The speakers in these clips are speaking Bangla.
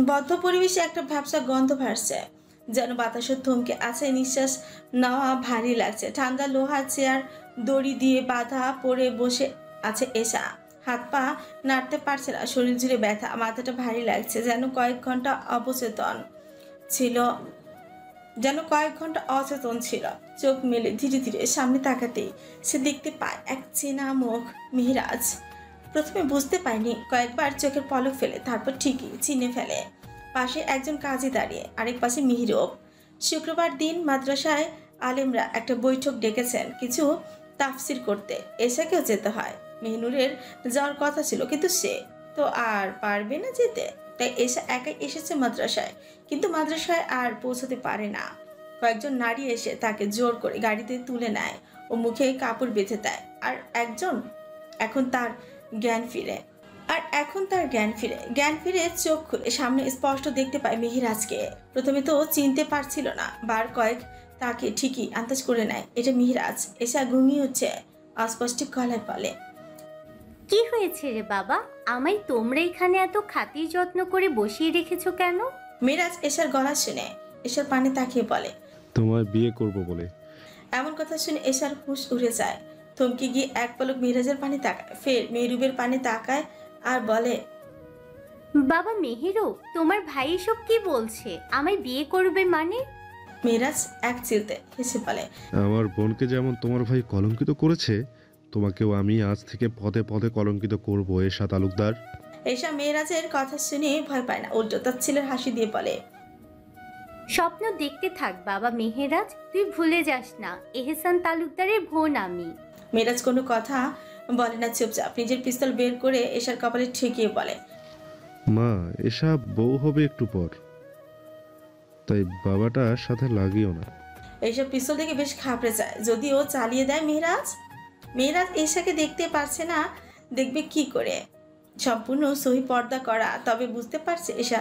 বদ্ধ পরিবেশে একটা ভ্যাপসা গন্ধ ভাসছে, যেন বাতাসের থমকে আছে। নিঃশ্বাস নেওয়া ভারী লাগছে। ঠান্ডা লোহার চেয়ার দড়ি দিয়ে বাঁধা পড়ে বসে আছে এসা। হাত পা নাড়তে পারছে না, শরীর জুড়ে ব্যথা, মাথাটা ভারী লাগছে। ছিল কয়েক ঘন্টা অচেতন ছিল। চোখ মেলে ধীরে ধীরে সামনে তাকাতেই সে দেখতে পায় এক চেনা মুখ, মিহরাজ। প্রথমে বুঝতে পায়নি, কয়েকবার চোখের পলক ফেলে, তারপর ঠিকই চিনে ফেলে। পাশে একজন কাজী দাঁড়িয়ে, আরেক পাশে মিহিরব। শুক্রবার দিন মাদ্রাসায় আলেমরা একটা বৈঠক ডেকেছেন কিছু তাফসির করতে। এসাকেও যেতে হয়। মেহনুরের যাওয়ার কথা ছিল, কিন্তু সে তো আর পারবে না যেতে। তাই এসা একাই এসেছে মাদ্রাসায়, কিন্তু মাদ্রাসায় আর পৌঁছতে পারে না। কয়েকজন নারী এসে তাকে জোর করে গাড়িতে তুলে নেয় ও মুখে কাপড় বেঁধে দেয়। একজন এখন তার জ্ঞান ফিরে জ্ঞান ফিরে চোখ খুলে সামনে স্পষ্ট দেখতে পায় মিহিরাজকে। প্রথমে তো চিনতে পারছিল না, বার কয়েক তাকে ঠিকই আন্দাজ করে নেয় এটা মিহিরাজ। এসা ঘুমিয়ে হচ্ছে, অস্পষ্ট গলায় বলে, কি হয়েছে রে বাবা? আমায় তোমরা এখানে এত খাতির যত্ন করে বসিয়ে রেখেছো কেন? মিরাজ এসার গলা শুনে এসার পানে তাকিয়ে বলে, তোমায় বিয়ে করব বলে। এমন কথা শুনে এসার হুঁশ উড়ে যায়। থমকে গিয়ে এক পলক মিরাজের পানে তাকায়, ফের মেহরুবের পানে তাকায় আর বলে, বাবা মেহেরু, তোমার ভাই এসব কি বলছে? আমায় বিয়ে করবে মানে? মিরাজ এক চিলতে হেসে বলে, আমার বোনকে যেমন তোমার ভাই কলঙ্কিত করেছে, তোমাকেও আমি আজ থেকে পদে পদে কলঙ্কিত করব এশা তালুকদার। এসা মেয়েরাজের কথা শুনে ভয় পায় না, উল্টো তার ছেলের হাসি দিয়ে বলে, স্বপ্ন দেখতে থাক বাবা মেহেরাজ, তুই ভুলে যাস না এহসান তালুকদারের বোন আমি। মেয়েরাজ কোনো কথা বলে না, চুপচাপ নিজের পিস্তল বের করে এসার কপালে ঠেকিয়ে বলে, মা, এসা বউ হবে একটু পর, তাই বাবাটার সাথে লাগিও না। এইসব পিস্তল দেখে বেশ ঘাবড়ে যায়, যদিও চালিয়ে দেয় মেয়েরাজ। এসাকে দেখতে পারছে না, দেখবে কি করে? সম্পূর্ণ সহি পর্দা করা, তবে বুঝতে পারছে এসা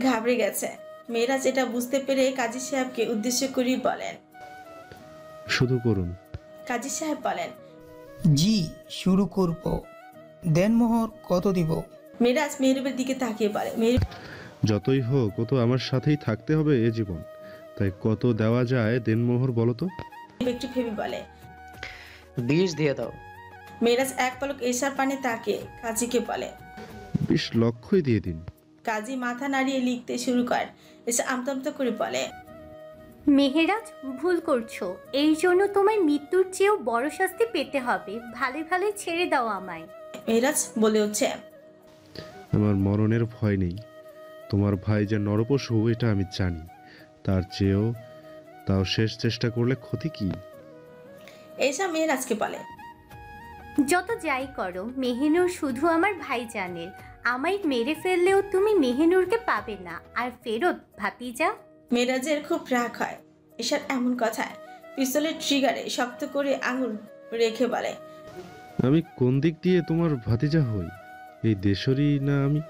ঘাবড়ে গেছে। মেয়েরাজ এটা বুঝতে পেরে কাজী সাহেবকে উদ্দেশ্য করেই বলেন, শুধু করুন। কাজী সাহেব বলেন, জি শুরু করব। দেনমোহর কত দিব? মেয়েরাজ মেহরুবের দিকে তাকিয়ে বলে, যতই হোক ও তো আমার সাথেই থাকতে হবে এ জীবন, তাই কত দেওয়া যায় দেনমোহর বলো তো? একটু ভেবে বলে, 20 দিয়ে দাও। মেয়েরাজ এক পলক এসার পানে তাকিয়ে কাজীকে বলে, 20 লক্ষই দিয়ে দিন। কাজী মাথা নাড়িয়ে লিখতে শুরু করেন। এসা আমতা করে বলে, মেহেরাজ, ভুল করছো। এই জন্য তোমায় মৃত্যুর চেয়েও বড় শাস্তি পেতে হবে। ভালোই ভালোই ছেড়ে দাও আমায়। মেয়েরাজ বলে উঠছে, আমার মরণের ভয় নেই। তোমার ভাই যে নরপশু এটা আমি জানি, তার চেয়েও তাও শেষ চেষ্টা করলে ক্ষতি কি? এসা মেয়েরাজকে বলে, যত যাই করো, মেহেনুর শুধু আমার ভাইজানের। আমায় মেরে ফেললেও তুমি মেহেনুরকে পাবে না। আর ফেরত ভাতিজা। মেয়েরাজের খুব রাগ হয় এসার এমন কথায়। পিস্তলের ট্রিগারে শক্ত করে আঙুল রেখে বলে, আমি কোন দিক দিয়ে তোমার ভাতিজা হই? এই দেশেরই না আমি?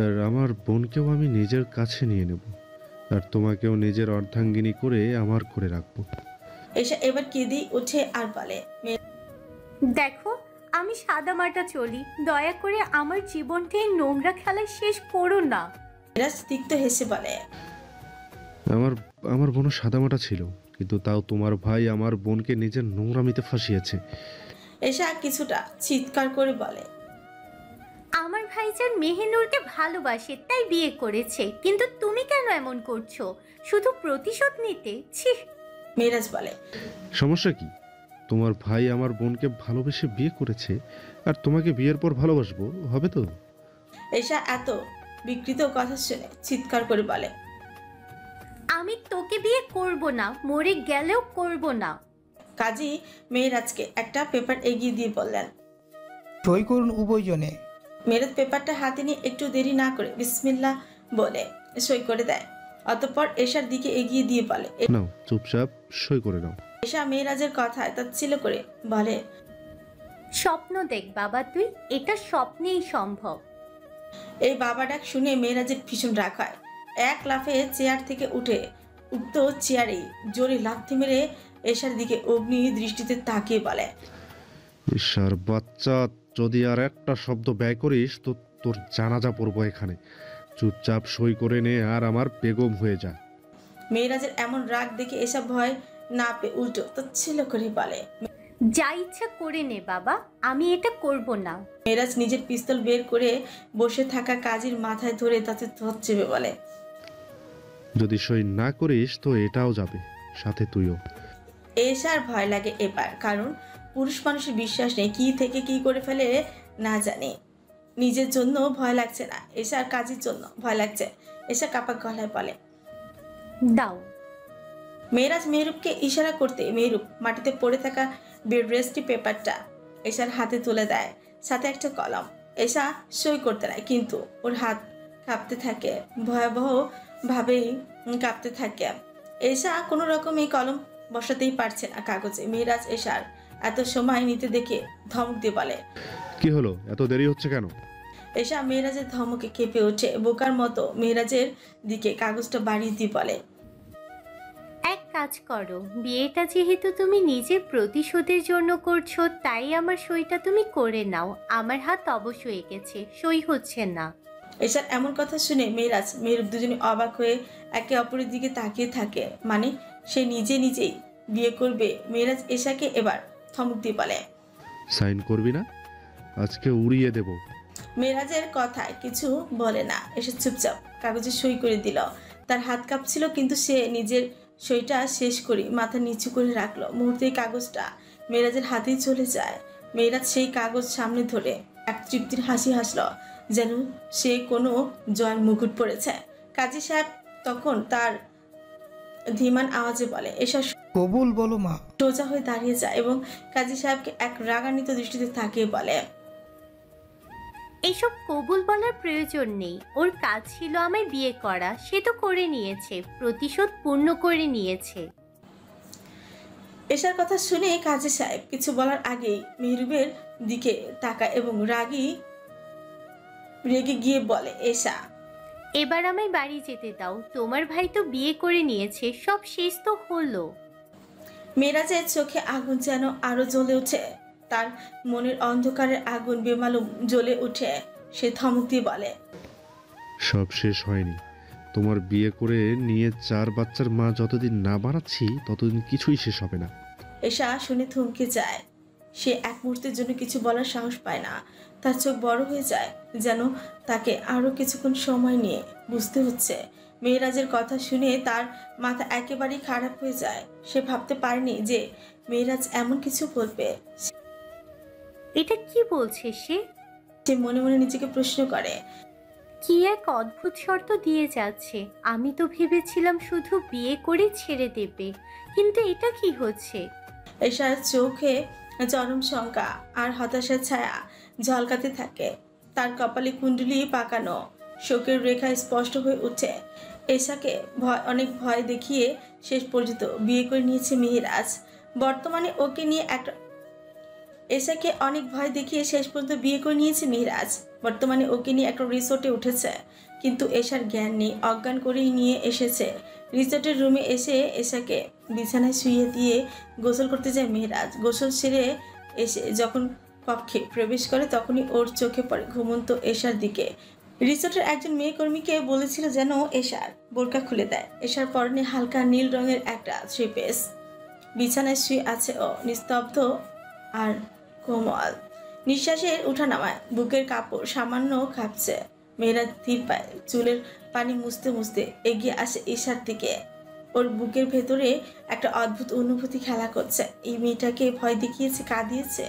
আর আমার বোনকেও আমি নিজের কাছে নিয়ে নেব, আর তোমাকেও নিজের অর্ধাঙ্গিনী করে আমার করে রাখবো। এসা এবার কেঁদেই উঠে আর বলে, দেখো, আমি সাদামাটা চলি। দয়া করে আমার জীবনটা এই নোংরা খেলায় শেষ করো না। মেয়েরাজ তিক্ত হেসে বলে, আমার আমার বোনও সাদামাটা ছিল, কিন্তু তাও তোমার ভাই আমার বোনকে নিজের নোংরামিতে ফাঁসিয়েছে। এসা কিছুটা চিৎকার করে বলে, আমার ভাইজান মেহেনুরকে ভালোবাসে তাই বিয়ে করেছে, কিন্তু তুমি কেন এমন করছো? শুধু প্রতিশোধ নিতে? ছি। মেয়েরাজ বলে, সমস্যা কি? তোমার ভাই আমার বোনকে ভালোবেসে বিয়ে করেছে, আর তোমাকে বিয়ের পর ভালোবাসবো, হবে তো? এসা এত বিকৃত কথা শুনে চিৎকার করে বলে, আমি তোকে বিয়ে করব না, মরে গেলেও করব না। কাজী মেয়েরাজকে একটা পেপার এগিয়ে দিয়ে বললেন, সই করুন উভয়জনে। মেয়েরাজ পেপারটা হাতে নিয়ে একটু দেরি না করে বিসমিল্লাহ বলে সই করে দেয়। অতঃপর এশার দিকে এগিয়ে দিয়ে বলে, নাও, চুপচাপ সই করে নাও। এশা মেয়েরাজের কথায় তাচ্ছিল্য করে বলে, স্বপ্ন দেখ বাবা তুই, এটা স্বপ্নেই সম্ভব। এই বাবা ডাক শুনে মেয়েরাজের ভীষণ রাগ হয়। এক লাফে চেয়ার থেকে উঠে উক্ত চেয়ারেই জোরে লাথি মেরে এশার দিকে অগ্নি দৃষ্টিতে তাকিয়ে বলে, ঈশ্বর বাচ্চা, যদি আর একটা শব্দ ব্যয় করিস তো তোর জানাজা পড়বো এখানে। চুপচাপ সই করে নে আর আমার বেগম হয়ে যা। মেহেরাজের এমন রাগ দেখে এসব ভয় না পেয়ে উল্টো তচ্ছিল করে বলে। যা ইচ্ছা করে নে বাবা, আমি এটা করব না। মেহেরাজ নিজের পিস্তল বের করে বসে থাকা কাজীর মাথায় ধরে তাতে চেপে বলে, যদি সই না করিস তো এটাও যাবে, সাথে তুইও। এশার ভয় লাগে এবার, কারণ পুরুষ মানুষের বিশ্বাস নেই, কি থেকে কি করে ফেলে না জানে। নিজের জন্য ভয় লাগছে না, এশার কাজের জন্য ভয় লাগছে। এশা কাপা গলায় বলে, দাও। মেহেরাজ মেহরুবকে ইশারা করতে মেহরুব মাটিতে পড়ে থাকা বেড রেস্টি পেপারটা এশার হাতে তুলে দেয়, সাথে একটা কলম। এশা সই করতে নেয়, কিন্তু ওর হাত কাঁপতে থাকে, ভয়াবহ ভাবেই কাঁপতে থাকে। এশা কোনো রকম এই কলম বসাতেই পারছে না কাগজে। মেহেরাজ এশার এত সময় নিতে দেখে ধমক দিয়ে বলে, কি হলো, এত দেরি হচ্ছে কেন? এশা মেহেরাজের ধমকে কেঁপে ওঠে, বোকার মতো মেহেরাজের দিকে কাগজটা বাড়িয়ে দিয়ে বলে, এক কাজ করো, বিয়েটা যেহেতু তুমি নিজের প্রতিশোধের জন্য করছো, তাই আমার সইটা তুমি করে নাও। আমার হাত অবশ্যই এঁকেছে, সই হচ্ছে না। এশার এমন কথা শুনে মেহেরাজ মেহরুব দুজনে অবাক হয়ে একে অপরের দিকে তাকিয়ে থাকে। মানে সে নিজেই বিয়ে করবে? মেহেরাজ এশাকে এবার ধমক দিয়ে বলে, সাইন করবি না? আজকে উড়িয়ে দেব। মেহেরাজের কথায় কিছু বলে না, এসে চুপচাপ কাগজে সই করে দিল। তার হাত কাঁপছিল, কিন্তু সে নিজের সইটা শেষ করে মাথা নিচু করে রাখলো। মুহূর্তেই কাগজটা মেহেরাজের হাতেই চলে যায়। মেহেরাজ সেই কাগজ সামনে ধরে এক তৃপ্তির হাসি হাসল, যেন সে কোনো জয়ের মুকুট পড়েছে। কাজী সাহেব তখন তার ধীমান আওয়াজে বলে, এসব কবুল বলো মা। সোজা হয়ে দাঁড়িয়ে যায় এবং কাজী সাহেবকে এক রাগান্বিত দৃষ্টিতে তাকিয়ে বলে, এইসব কবুল বলার প্রয়োজন নেই। ওর কাজ ছিল আমায় বিয়ে করা, সে তো করে নিয়েছে, প্রতিশোধ পূর্ণ করে নিয়েছে। এশার কথা শুনে কাজী সাহেব কিছু বলার আগেই মেহরুবের দিকে তাকায় এবং রেগে গিয়ে বলে, এশা, এবার আমায় বাড়ি যেতে দাও, তোমার ভাই তো বিয়ে করে নিয়েছে, সব শেষ তো হলো। মেরাজের চোখে আগুন যেন আরো জ্বলে ওঠে, তার মনের অন্ধকারের আগুন বেমালুম জ্বলে উঠে। সে ধমক দিয়ে বলে, সব শেষ হয়নি। তোমার বিয়ে করে নিয়ে 4 বাচ্চার মা যতদিন না বানাচ্ছি ততদিন কিছুই শেষ হবে না। এশা শুনে থমকে যায়। সে এক মুহূর্তের জন্য কিছু বলার সাহস পায় না। তার চোখ বড় হয়ে যায়, যেন তাকে আরো কিছুক্ষণ সময় নিয়ে বুঝতে হচ্ছে। মেহেরাজের কথা শুনে তার মাথা একেবারেই খারাপ হয়ে যায়। সে ভাবতে পারেনি যে মেহেরাজ এমন কিছু বলবে। এটা কি বলছে সে? সে মনে মনে নিজেকে প্রশ্ন করে, কি এক অদ্ভুত শর্ত দিয়ে যাচ্ছে। আমি তো ভেবেছিলাম শুধু বিয়ে করে ছেড়ে দেবে, কিন্তু এটা কি হচ্ছে? এশার চোখে চরম শঙ্কা আর হতাশার ছায়া ঝলকাতে থাকে। তার কপালে কুণ্ডলি পাকানো, শোকের রেখা স্পষ্ট হয়ে উঠে। এশাকে অনেক ভয় দেখিয়ে শেষ পর্যন্ত বিয়ে করে নিয়েছে মেহেরাজ। বর্তমানে ওকে নিয়ে একটা এশাকে অনেক ভয় দেখিয়ে শেষ পর্যন্ত বিয়ে করে নিয়েছে মেহেরাজ। বর্তমানে ওকে নিয়ে একটা রিসোর্টে উঠেছে, কিন্তু এশার জ্ঞান নেই। অজ্ঞান করেই নিয়ে এসেছে। রিসোর্টের রুমে এসে এশাকে বিছানায় শুইয়ে দিয়ে গোসল করতে যায় মেহেরাজ। গোসল সেরে এসে যখন কক্ষে প্রবেশ করে তখনই ওর চোখে পড়ে ঘুমন্ত এশার দিকে। রিসোর্টের একজন মেয়ে কর্মীকে বলেছিল যেন এশার বোরকা খুলে দেয়। এশার পরনে হালকা নীল রঙের একটা থ্রি পিস। বিছানায় শুয়ে আছে ও, নিস্তব্ধ আর কোমল। নিঃশ্বাসের উঠানামায় বুকের কাপড় সামান্য কাঁপছে। মেহেরাজ ধীর পায়ে চুলের পানি মুছতে মুছতে এগিয়ে আসে এশার দিকে। ওর বুকের ভেতরে একটা অদ্ভুত অনুভূতি খেলা করছে। এই মেয়েটাকে ভয় দেখিয়েছে, কাঁদিয়েছে,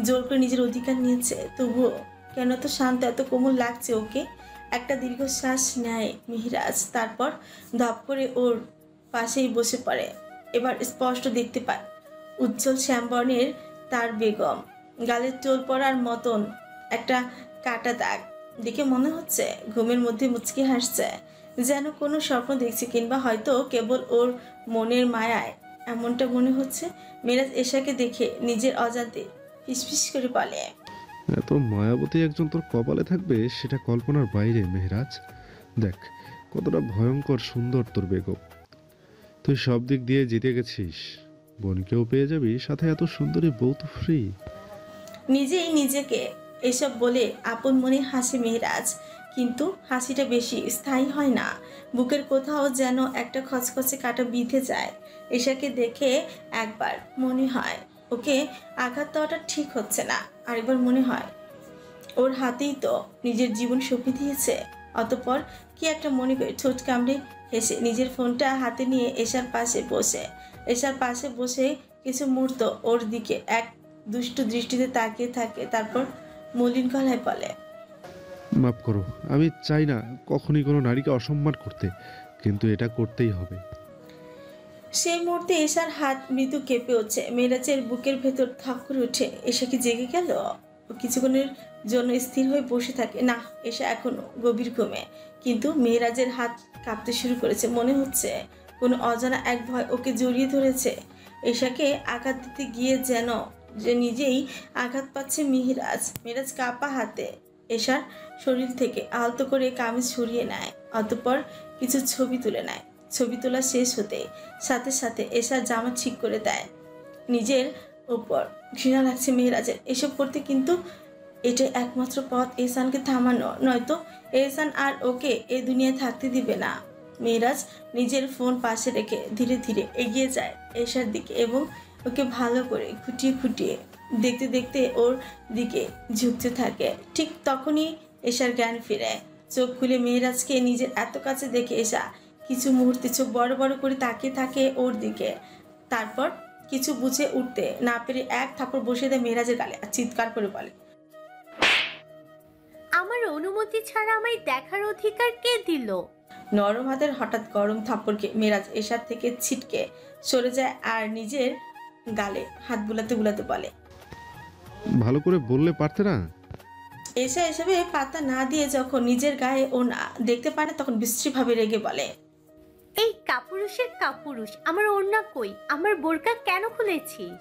জোর করে নিজের অধিকার নিয়েছে, তবুও কেন এত শান্ত, এত কোমল লাগছে ওকে। একটা দীর্ঘশ্বাস নেয় মেহেরাজ, তারপর ধপ করে ওর পাশেই বসে পড়ে। এবার স্পষ্ট দেখতে পায় উজ্জ্বল শ্যামবর্ণের তার বেগম, গালের টোল পড়ার মতন একটা কাটা দাগ। দেখে মনে হচ্ছে ঘুমের মধ্যে মুচকি হাসছে, যেন কোনো স্বপ্ন দেখছে, কিংবা হয়তো কেবল ওর মনের মায়ায় এমনটা মনে হচ্ছে। মেরাজ এশাকে দেখে নিজের অজান্তে ফিসফিস করে বলে, এত মায়াবতী একজন তোর কপালে থাকবে সেটা কল্পনার বাইরে মেহেরাজ। দেখ কতটা ভয়ঙ্কর সুন্দর তোর বেগম। তুই সব দিক দিয়ে জিতে গেছিস, বোনকেও পেয়ে যাবি, সাথে এত সুন্দরী বউ তো ফ্রি। নিজেই নিজেকে এসব বলে আপন মনে হাসে মেহেরাজ। কিন্তু হাসিটা বেশি স্থায়ী হয় না। বুকের কোথাও যেন একটা খচখচে কাটা বিঁধে যায়। এশাকে দেখে একবার মনে হয় ওকে আঘাত দেওয়াটা ঠিক হচ্ছে না, আরেকবার মনে হয় ওর হাতেই তো নিজের জীবন সঁপে দিয়েছে। অতঃপর কি একটা মনে করে ঠোঁট কামড়ে হেসে নিজের ফোনটা হাতে নিয়ে এশার পাশে বসে কিছু মুহূর্ত ওর দিকে এক দুষ্টু দৃষ্টিতে তাকিয়ে থাকে। তারপর মলিন গলায় বলে, মাফ করো, আমি চাই না কখনই কোনো নারীকে অসম্মান করতে, কিন্তু এটা করতেই হবে। সেই মুহূর্তে এশার হাত মৃদু কেঁপে উঠছে। মেরাজের বুকের ভেতর ধক করে উঠে। এশা কি জেগে গেল? ও কিছুক্ষণের জন্য স্থির হয়ে বসে থাকে। না, এশা এখনো গভীর ঘুমে, কিন্তু মেরাজের হাত কাঁপতে শুরু করেছে। মনে হচ্ছে কোনো অজানা এক ভয় ওকে জড়িয়ে ধরেছে। এশাকে আঘাত দিতে গিয়ে যেন যে নিজেই আঘাত পাচ্ছে মেরাজ কাঁপা হাতে এশার শরীর থেকে আলতো করে কামিজ সরিয়ে নেয়। অতঃপর কিছু ছবি তুলে নেয়। ছবি তোলা শেষ হতে সাথে সাথে এশার জামা ঠিক করে দেয়। নিজের ওপর ঘৃণা লাগছে মেহরাজের এসব করতে, কিন্তু এটাই একমাত্র পথ এহসানকে থামানো, নয়তো এহসান আর ওকে এই দুনিয়ায় থাকতে দিবে না। মেহরাজ নিজের ফোন পাশে রেখে ধীরে ধীরে এগিয়ে যায় এশার দিকে এবং ওকে ভালো করে খুঁটিয়ে খুঁটিয়ে দেখতে দেখতে ওর দিকে ঝুঁকতে থাকে। ঠিক তখনই এশার জ্ঞান ফিরে। চোখ খুলে মেহরাজকে নিজের এত কাছে দেখে এশা কিছু মুহূর্তে চোখ বড় বড় করে তাকিয়ে থাকে ওর দিকে। তারপর কিছু বুঝে উঠতে না পেরে এক থাপড় বসিয়ে দেয় মেহরাজের গালে আর চিৎকার করে বলে, আমার অনুমতি ছাড়া আমায় দেখার অধিকার কে দিল? নরম হাতের হঠাৎ গরম থাপ্পড়কে মেরাজ এশার থেকে ছিটকে সরে যায় আর নিজের গালে হাত বুলাতে বুলাতে বলে, ভালো করে বললে পারতে না? এশা এসবে পাতা না দিয়ে যখন নিজের গায়ে ও না দেখতে পায় না, তখন বিশ্রীভাবে রেগে বলে, এই কাপুরুষের কাপুরুষ, আমার ওড়না কই? আমার বোরকা কেন খুলেছিস?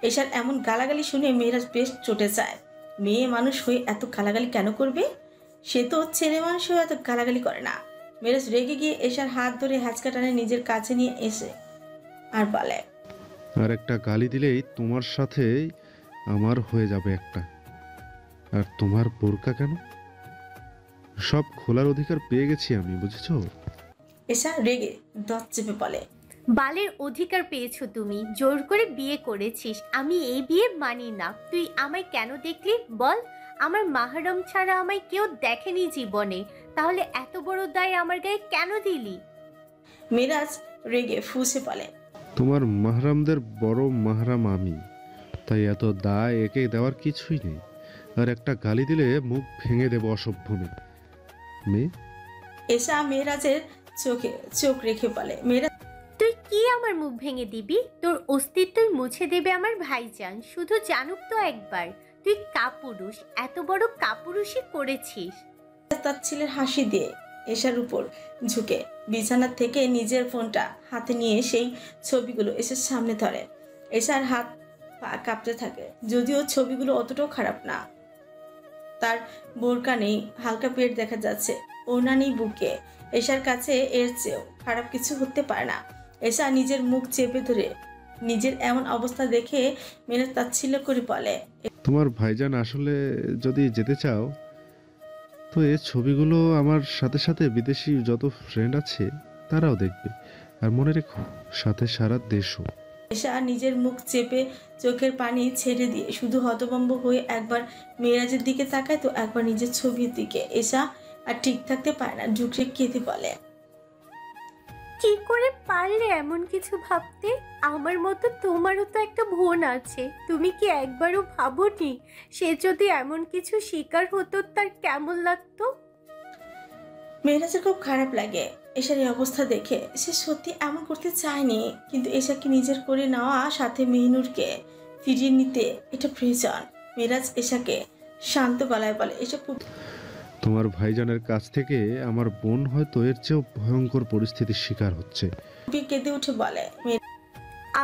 এশার এমন গালাগালি শুনে মেয়েরাজ বেশ চটে যায়। মেয়ে মানুষ হয়ে এত গালাগালি কেন করবে? সে তো ছেলে মানুষ হয়ে এত গালাগালি করে না। মেয়েরাজ রেগে গিয়ে এশার হাত ধরে হ্যাচকা টানে নিজের কাছে নিয়ে এসে আর বলে, আর একটা গালি দিলেই তোমার সাথে আমার হয়ে যাবে একটা। আর তোমার বোরকা কেন? সব খোলার অধিকার পেয়ে গেছি আমি, বুঝেছো? এশা রেগে দত চেপে বলে, বালের অধিকার পেয়েছো তুমি, জোর করে বিয়ে করেছিস। আমি এই বিয়ে মানি না। তুই আমায় কেন দেখলি বল? আমার মাহরম ছাড়া আমায় কেউ দেখেনি জীবনে, তাহলে এত বড় দায় আমার গায়ে কেন দিলি? মেরাজ রেগে ফুঁসে বলে, তোমার মাহরামদের বড় মাহরাম আমি, তাই এত দায় একে দেওয়ার কিছুই নেই। আর একটা গালি দিলে মুখ ভেঙে দেবো অসভ্য মেয়ে। এশা মেহরাজের চোখে চোখ রেখে বলে, মেয়েরাজ তুই কি আমার মুখ ভেঙে দিবি? তোর অস্তিত্বই মুছে দেবে আমার ভাইজান। শুধু জানুক তো একবার, তুই কাপুরুষ, এত বড় কাপুরুষই করেছিস। তার ছেলের হাসি দিয়ে এশার উপর ঝুঁকে বিছানা থেকে নিজের ফোনটা হাতে নিয়ে সেই ছবিগুলো এশার সামনে ধরে। এশার হাত পা কাঁপতে থাকে, যদিও ছবিগুলো অতটাও খারাপ না। তার বোরকা নেই, হালকা পেট দেখা যাচ্ছে, ওড়না নেই বুকে। এশার কাছে এর চেয়েও খারাপ কিছু হতে পারে না। এশা নিজের মুখ চেপে ধরে নিজের এমন অবস্থা দেখে মেনে তাচ্ছিল্য করে বলে, তোমার ভাইজান আসলে যদি যেতে চাও তো এই ছবিগুলো আমার সাথে সাথে বিদেশি যত ফ্রেন্ড আছে তারাও দেখবে। আর মনে রেখো, সাথে সারা দেশও। এশা নিজের মুখ চেপে চোখের পানি ছেড়ে দিয়ে শুধু হতভম্ব হয়ে একবার মেয়েরাজের দিকে তাকায় তো একবার নিজের ছবির দিকে। এশা আর ঠিক থাকতে পারে না, ঢুকরে কেঁদে বলে, কি করে পারলে এমন কিছু ভাবতে? আমার মতো তোমারও তো একটা বোন আছে। তুমি কি একবারও ভাবোনি সে যদি এমন কিছু শিকার হতো তার কেমন লাগতো? মেয়েরাজের খুব খারাপ লাগে এশার এই অবস্থা দেখে। সে সত্যি এমন করতে চায়নি, কিন্তু এশাকে নিজের করে নেওয়া সাথে মেহনুরকে ফিরিয়ে নিতে এটা প্রয়োজন। মেয়েরাজ এশাকে শান্ত গলায় বলে, এসব তোমার ভাইজানের কাছ থেকে আমার বোন হয়তো এর চেয়েও ভয়ঙ্কর পরিস্থিতির শিকার হচ্ছে। কেঁদে উঠে বলে,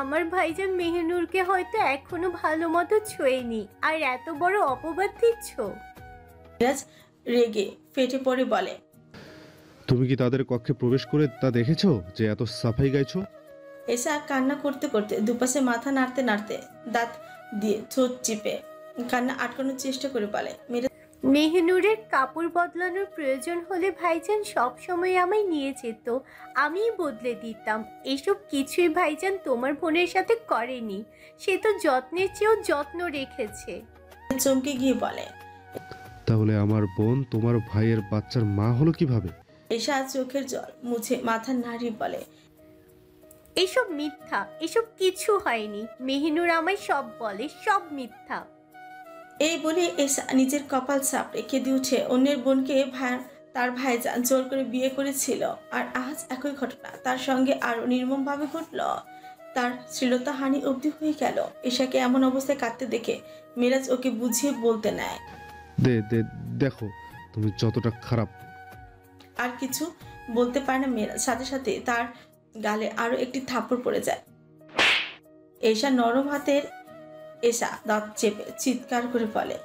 আমার ভাইজান মেহনুরকে হয়তো এখনো ভালো মতো ছোঁয়নি, আর এত বড় অপবাদ দিচ্ছ? মেয়েরাজ রেগে ফেটে পড়ে বলে, তুমি কি তাদের কক্ষে প্রবেশ করে তা দেখেছো যে এত সাফাই গাইছো? এশা কান্না করতে করতে দুপাশে মাথা নাড়তে নাড়তে দাঁত দিয়ে ঠোঁট চিপে কান্না আটকানোর চেষ্টা করে বলে, মেহনুরের কাপড় বদলানোর প্রয়োজন হলে ভাইজান সব সময় আমায় নিয়ে যেত, আমিই বদলে দিতাম। এসব কিছুই ভাইজান তোমার বোনের সাথে করেনি, সে তো যত্নের চেয়েও যত্ন রেখেছে। চমকে গিয়ে বলে। তাহলে আমার বোন তোমার ভাইয়ের বাচ্চার মা হলো কিভাবে? এশা চোখের জল মুছে মাথা নাড়িয়ে বলে। এসব মিথ্যা, এসব কিছু হয়নি। মেহনুর আমায় সব বলে, সব মিথ্যা। এই বলে এশা নিজের কপাল চাপড়ে কেঁদে উঠে অন্যের বোনকে তার ভাইজান জোর করে বিয়ে করেছিল, আর আজ একই ঘটনা তার সঙ্গে আরো নির্মমভাবে ঘটল। তার শ্লীলতাহানি অবধি হয়ে গেল। এশাকে এমন অবস্থায় কাঁদতে দেখে মিরাজ ওকে বুঝিয়ে বলতে নেয়। দেখো তুমি যতটা খারাপ। আর কিছু বলতে পারে না মিরাজ, সাথে সাথে তার গালে আরো একটি থাপ্পড় পড়ে যায়। এশা নরম হাতের দাঁত চেপে চিৎকার করে বলে।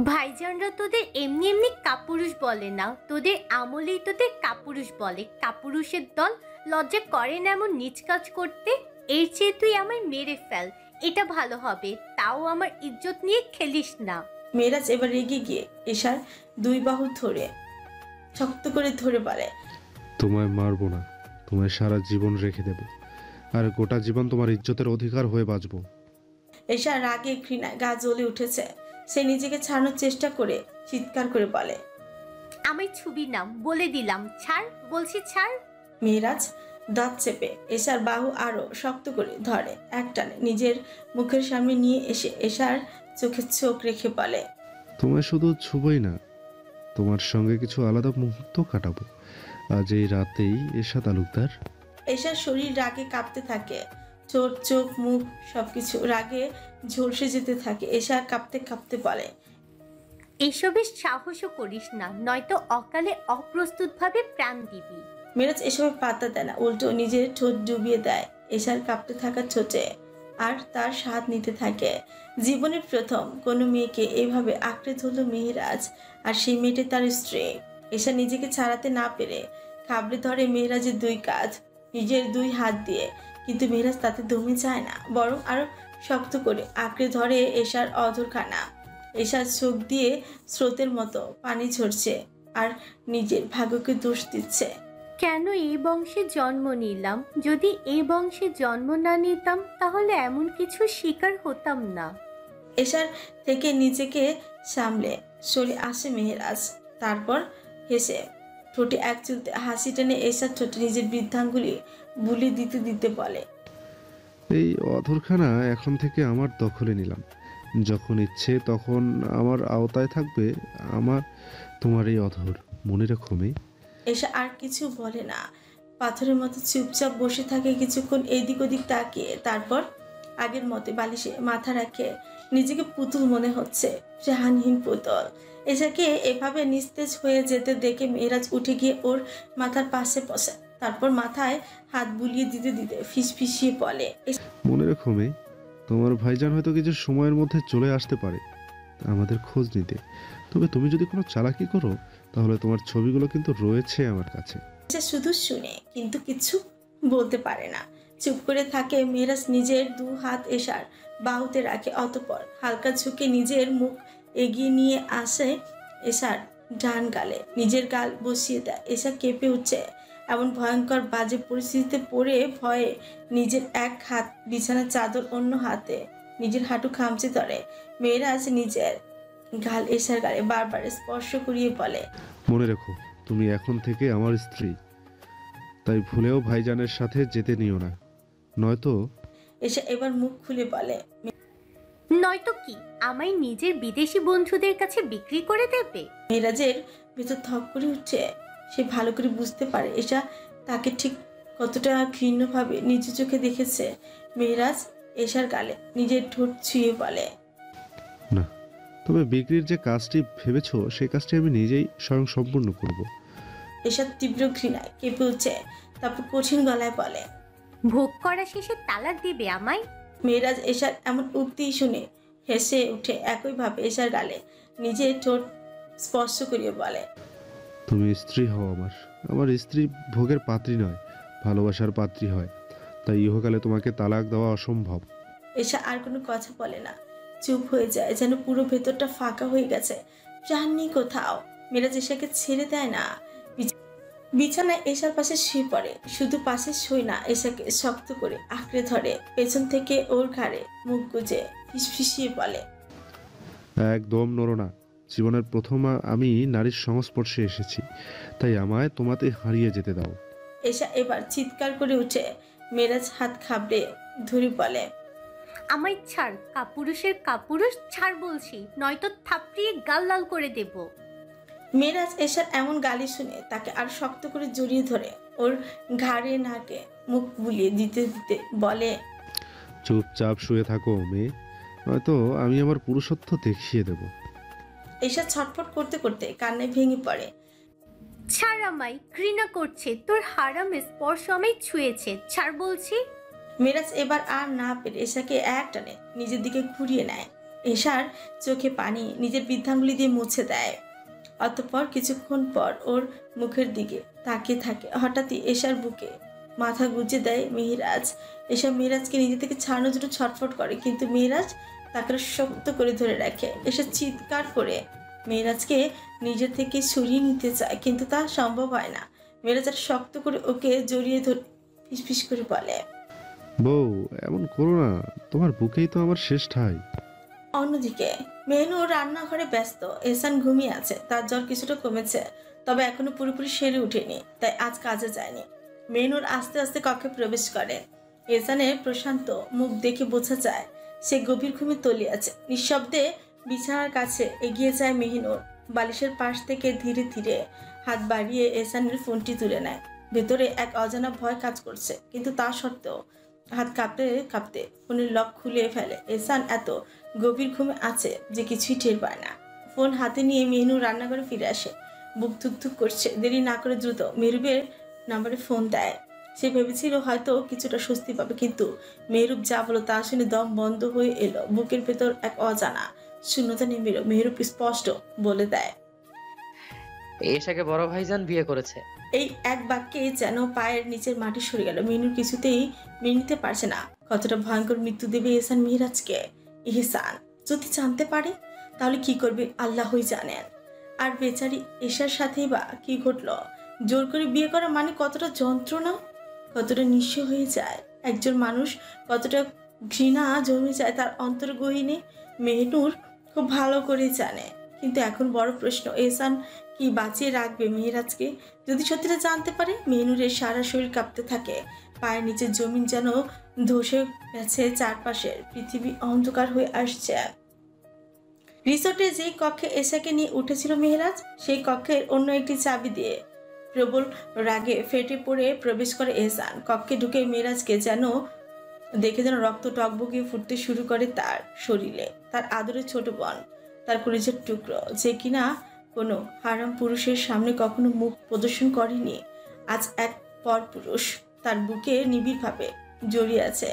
ভাইজানরা তোদের এমনি এমনি কাপুরুষ বলে না, তোদের আমলেই তোদের কাপুরুষ বলে। কাপুরুষের দল, লজ্জা করে না এমন নিচ কাজ করতে। এর চেয়ে তুই আমায় মেরে ফেল, এটা ভালো হবে। তাও আমার ইজ্জত নিয়ে খেলিস না। মেরাজ এবার রেগে গিয়ে এশার দুই বাহু ধরে শক্ত করে ধরে বলে। তোমায় মারবো না, তোমায় সারা জীবন রেখে দেব, আর গোটা জীবন তোমার ইজ্জতের অধিকার হয়ে বাঁচবো। এশা রাগে ঘৃণায় গা জ্বলে উঠেছে। সে নিজেকে ছাড়ানোর চেষ্টা করে চিৎকার করে বলে। আমায় ছুবি না, বলে দিলাম। ছাড় বলছি, ছাড়। মেরাজ দাঁত চেপে এশার বাহু আরো শক্ত করে ধরে একটানে নিজের মুখের সামনে নিয়ে এসে এশার চোখে চোখ রেখে বলে। তোমায় শুধু ছুবই না, তোমার সঙ্গে কিছু আলাদা মুহূর্ত কাটাবো আজ এই রাতেই। এশা তালুকদার। এশার শরীর রাগে কাঁপতে থাকে, ঠোঁট চোখ মুখ সবকিছু রাগে ঝলসে যেতে থাকে। এশা কাঁপতে কাঁপতে বলে। এসবের সাহসও করিস না, নয়তো অকালে অপ্রস্তুতভাবে প্রাণ দিবি। মেরাজ এসবে পাত্তা দেয় না, উল্টো নিজের ঠোঁট ডুবিয়ে দেয় এশার কাঁপতে থাকা ঠোঁটে, আর তার স্বাদ নিতে থাকে। জীবনের প্রথম কোনো মেয়েকে এভাবে আঁকড়ে ধরল মেহেরাজ, আর সেই মেয়েটি তার স্ত্রী। এশা নিজেকে ছাড়াতে না পেরে খাবড়ে ধরে মেহেরাজের দুই কাঁধ নিজের দুই হাত দিয়ে, কিন্তু মেহেরাজ তাতে দমে যায় না, বরং আরো শক্ত করে আঁকড়ে ধরে এশার অধরখানা। এশার চোখ দিয়ে স্রোতের মতো পানি ঝরছে, আর নিজের ভাগ্যকে দোষ দিচ্ছে। কেন এই বংশে জন্ম নিলাম? যদি এই বংশে জন্ম না নিতাম তাহলে এমন কিছু শিকার হতাম না। এশার থেকে নিজেকে সামলে সরে আসে মেহেরাজ, তারপর হেসে ঠোঁটে এক চুলতে হাসি টেনে এশার ঠোঁটে নিজের বৃদ্ধাঙ্গুলি বুলি দিতে দিতে বলে। এই অধরখানা এখন থেকে আমার দখলে নিলাম, যখন ইচ্ছে তখন আমার আওতায় থাকবে তোমার এই অধর। মনে রেখো মেয়ে। এশা আর কিছু বলে না, পাথরের মতো চুপচাপ বসে থাকে কিছুক্ষণ এদিক ওদিক তাকিয়ে। তারপর আগের মতে বালিশে মাথা রাখে। নিজেকে পুতুল মনে হচ্ছে, প্রাণহীন পুতুল। এশাকে এভাবে নিস্তেজ হয়ে যেতে দেখে মেহেরাজ উঠে গিয়ে ওর মাথার পাশে বসে, তারপর মাথায় হাত বুলিয়ে দিতে দিতে ফিসফিসিয়ে বলে। মনে রেখো মেয়ে, তোমার ভাইজান হয়তো কিছু সময়ের মধ্যে চলে আসতে পারে আমাদের খোঁজ নিতে, তবে তুমি যদি কোনো চালাকি করো তাহলে তোমার ছবিগুলো কিন্তু রয়েছে আমার কাছে। এশা শুধু শুনে কিন্তু কিছু বলতে পারে না, চুপ করে থাকে। মেহেরাজ নিজের দু হাত এশার বাহুতে রাখে, অতঃপর হালকা ঝুঁকে নিজের মুখ এগিয়ে নিয়ে আসে এশার ডান গালে নিজের গাল বসিয়ে দেয়। এশা কেঁপে উঠছে। এমন ভয়ঙ্কর বাজে পরিস্থিতিতে পড়ে ভয়ে নিজের এক হাত বিছানার চাদর, অন্য হাতে নিজের হাঁটু খামচে ধরে। মেহেরাজ নিজের গাল এশার গালে বারবার স্পর্শ করিয়ে বলে। মনে রেখো, তুমি এখন থেকে আমার স্ত্রী, তাই ভুলেও ভাইজানের সাথে যেতে নিও না, নয়তো। এশা এবার মুখ খুলে বলে। নয়তো কি আমায় নিজের বিদেশি বন্ধুদের কাছে বিক্রি করে দেবে? মেহেরাজের ভেতর থক করে উঠছে। সে ভালো করে বুঝতে পারে এশা তাকে ঠিক কতটা ঘৃণ্যভাবে নিজের চোখে দেখেছে। মেহেরাজ এশার গালে নিজের ঠোঁট ছুঁয়ে বলে। না, তবে বিক্রির যে কাজটি ভেবেছো সেই কাজটি আমি নিজেই স্বয়ং সম্পূর্ণ করব। এশার তীব্র ঘৃণায় কেঁপে উঠছে, তারপর কঠিন গলায় বলে। ভোগ করা শেষে তালাক দিবে আমায়? মেহেরাজ এশার এমন উক্তি শুনে হেসে উঠে একইভাবে এশার গালে নিজের ঠোঁট স্পর্শ করিয়ে বলে। তুমি স্ত্রী হও আমার স্ত্রী ভোগের পাত্রী নয়, ভালোবাসার পাত্রী হয়, তাই ইহকালে তোমাকে তালাক দেওয়া অসম্ভব। এশা আর কোনো কথা বলে না, চুপ হয়ে যায়, যেন পুরো ভেতরটা ফাঁকা হয়ে গেছে। প্রাণ নেই কোথাও। মেরাজ এশাকে ছেড়ে দেয় না। বিছানায় এশার পাশে শুয়ে পড়ে, শুধু পাশে শুয়ে না, এশাকে শক্ত করে আঁকড়ে ধরে, পেছন থেকে ওর ঘাড়ে মুখ গুজে ফিসফিসিয়ে বলে, একদম নড়ো না। জীবনের প্রথম আমি নারীর সংস্পর্শে এসেছি, তাই আমায় তোমাতে হারিয়ে যেতে দাও। এশা এবার চিৎকার করে উঠে মেরাজ হাত খাবড়ে ধরে বলে, আমায় ছাড়, কাপুরুষের কাপুরুষ, ছাড় বলছি, নয়তো থাপড়িয়ে গাল লাল করে দেব। মেরাজ এশার এমন গালি শুনে তাকে আর শক্ত করে জড়িয়ে ধরে ওর ঘাড়ে নাকে মুখ বুলিয়ে দিতে দিতে বলে, চুপচাপ শুয়ে থাকো মেয়ে, নয়তো আমি আমার পুরুষত্ব দেখিয়ে দেব। এশা ছটফট করতে করতে কান্নায় ভেঙে পড়ে। ছাড় আমায়, ঘৃণা করছে, তোর হারাম স্পর্শ আমায় ছুঁয়েছে, ছাড় বলছি। মেরাজ এবার আর না পেরে এশাকে এক টানে নিজের দিকে ঘুরিয়ে নেয়। এশার চোখে পানি নিজের বৃদ্ধাঙ্গুলি দিয়ে মুছে দেয়। অতঃপর কিছুক্ষণ পর ওর মুখের দিকে তাকিয়ে থাকে। হঠাৎই এশার বুকে মাথা গুজে দেয় মেহেরাজ। এসব মেহেরাজকে নিজে থেকে ছাড়ানোর জন্য ছটফট করে, কিন্তু মেহেরাজ তাকে শক্ত করে ধরে রাখে। এসে চিৎকার করে মেহেরাজকে নিজে থেকে সরিয়ে নিতে চায়, কিন্তু তা সম্ভব হয় না। মেহেরাজ আর শক্ত করে ওকে জড়িয়ে ধরে ফিসফিস করে বলে, বউ এমন করো না, তোমার বুকেই তো আমার শেষ ঠাঁই। অন্যদিকে মেহনু রান্নাঘরে ব্যস্ত। এহসান ঘুমিয়ে আছে, তার জ্বর কিছুটা কমেছে, তবে এখনো পুরোপুরি সেরে ওঠেনি, তাই আজ কাজে যায়নি। মেহনুর আস্তে আস্তে কক্ষে প্রবেশ করে। এহসানের প্রশান্ত মুখ দেখে বোঝা যায় সে গভীর ঘুমে তলিয়ে আছে। নিঃশব্দে বিছানার কাছে এগিয়ে যায় মেহনুর। বালিশের পাশ থেকে ধীরে ধীরে হাত বাড়িয়ে এহসানের ফোনটি তুলে নেয়। ভেতরে এক অজানা ভয় কাজ করছে, কিন্তু তা সত্ত্বেও হাত কাঁপতে কাঁপতে ফোনের লক খুলে ফেলে। এহসান এত গভীর ঘুমে আছে যে কিছুই টের পায় না। ফোন হাতে নিয়ে মেহনু রান্নাঘরে ফিরে আসে। বুক ধুকধুক করছে। দেরি না করে দ্রুত মেহরুবের নাম্বারে ফোন দেয়। সে ভেবেছিল হয়তো কিছুটা স্বস্তি পাবে, কিন্তু মেহরুব যা বলো তা শুনে দম বন্ধ হয়ে এলো। বুকের ভেতর এক অজানা শূন্যতা নেমে এলো। মেহরুব স্পষ্ট বলে দেয়, এশাকে বড় ভাইজান বিয়ে করেছে। এই এক বাক্যে যেন পায়ের নিচের মাটি সরে গেল। মেহনুর কিছুতেই মেনে নিতে পারছে না কতটা ভয়ঙ্কর মৃত্যু দেবে এহসান মেহেরাজকে। এহসান যদি জানতে পারে তাহলে কি করবে আল্লাহই জানেন। আর বেচারি এশার সাথেই বা কি ঘটলো। জোর করে বিয়ে করা মানে কতটা যন্ত্রণা, কতটা নিঃস্ব হয়ে যায় একজন মানুষ, কতটা ঘৃণা জমে যায় তার অন্তর্গহীনে। মেহনুর খুব ভালো করে জানে, কিন্তু এখন বড় প্রশ্ন, এহসান কি বাঁচিয়ে রাখবে মেহেরাজকে? যদি সত্যিটা জানতে পারে। মেহনুরের সারা শরীর কাঁপতে থাকে। পায়ের নিচের জমিন যেন ধসে গেছে, চারপাশের পৃথিবী অন্ধকার হয়ে আসছে। রিসোর্টে যেই কক্ষে এশাকে নিয়ে উঠেছিল মেহেরাজ, সেই কক্ষের অন্য একটি চাবি দিয়ে প্রবল রাগে ফেটে পড়ে প্রবেশ করে এহসান। কক্ষে ঢুকে মেহেরাজকে দেখে যেন রক্ত টকবগিয়ে ফুটতে শুরু করে তার শরীরে। তার আদরের ছোট বোন, তার কলিজার টুকরো, যে কিনা কোনো হারাম পুরুষের সামনে কখনো মুখ প্রদর্শন করেনি, আজ এক পরপুরুষ তার বুকে নিবিড়ভাবে জড়িয়ে আছে।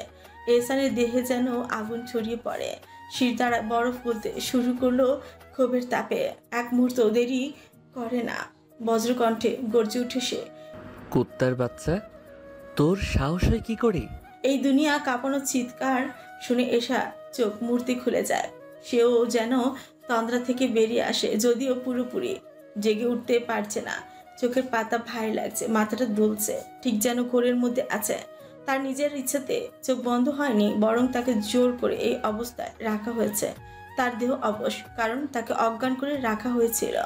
এহসানের দেহে যেন আগুন ছড়িয়ে পড়ে। শির দ্বারা বরফ বলতে শুরু করলো ক্ষোভের তাপে। এক মুহূর্ত দেরি করে না, বজ্রকণ্ঠে গর্জে উঠে সে, কুত্তার বাচ্চা, তোর সাহস হয় কি করে? এই দুনিয়া কাঁপানো চিৎকার শুনে এশা চোখ মূর্তি খুলে যায়। সেও যেন তন্দ্রা থেকে বেরিয়ে আসে, যদিও পুরোপুরি জেগে উঠতে পারছে না। চোখের পাতা ভারী লাগছে, মাথাটা দুলছে, ঠিক যেন ঘোরের মধ্যে আছে। তার নিজের ইচ্ছাতে চোখ বন্ধ হয়নি, বরং তাকে জোর করে এই অবস্থায় রাখা হয়েছে। তার দেহ অবশ, কারণ তাকে অজ্ঞান করে রাখা হয়েছিল।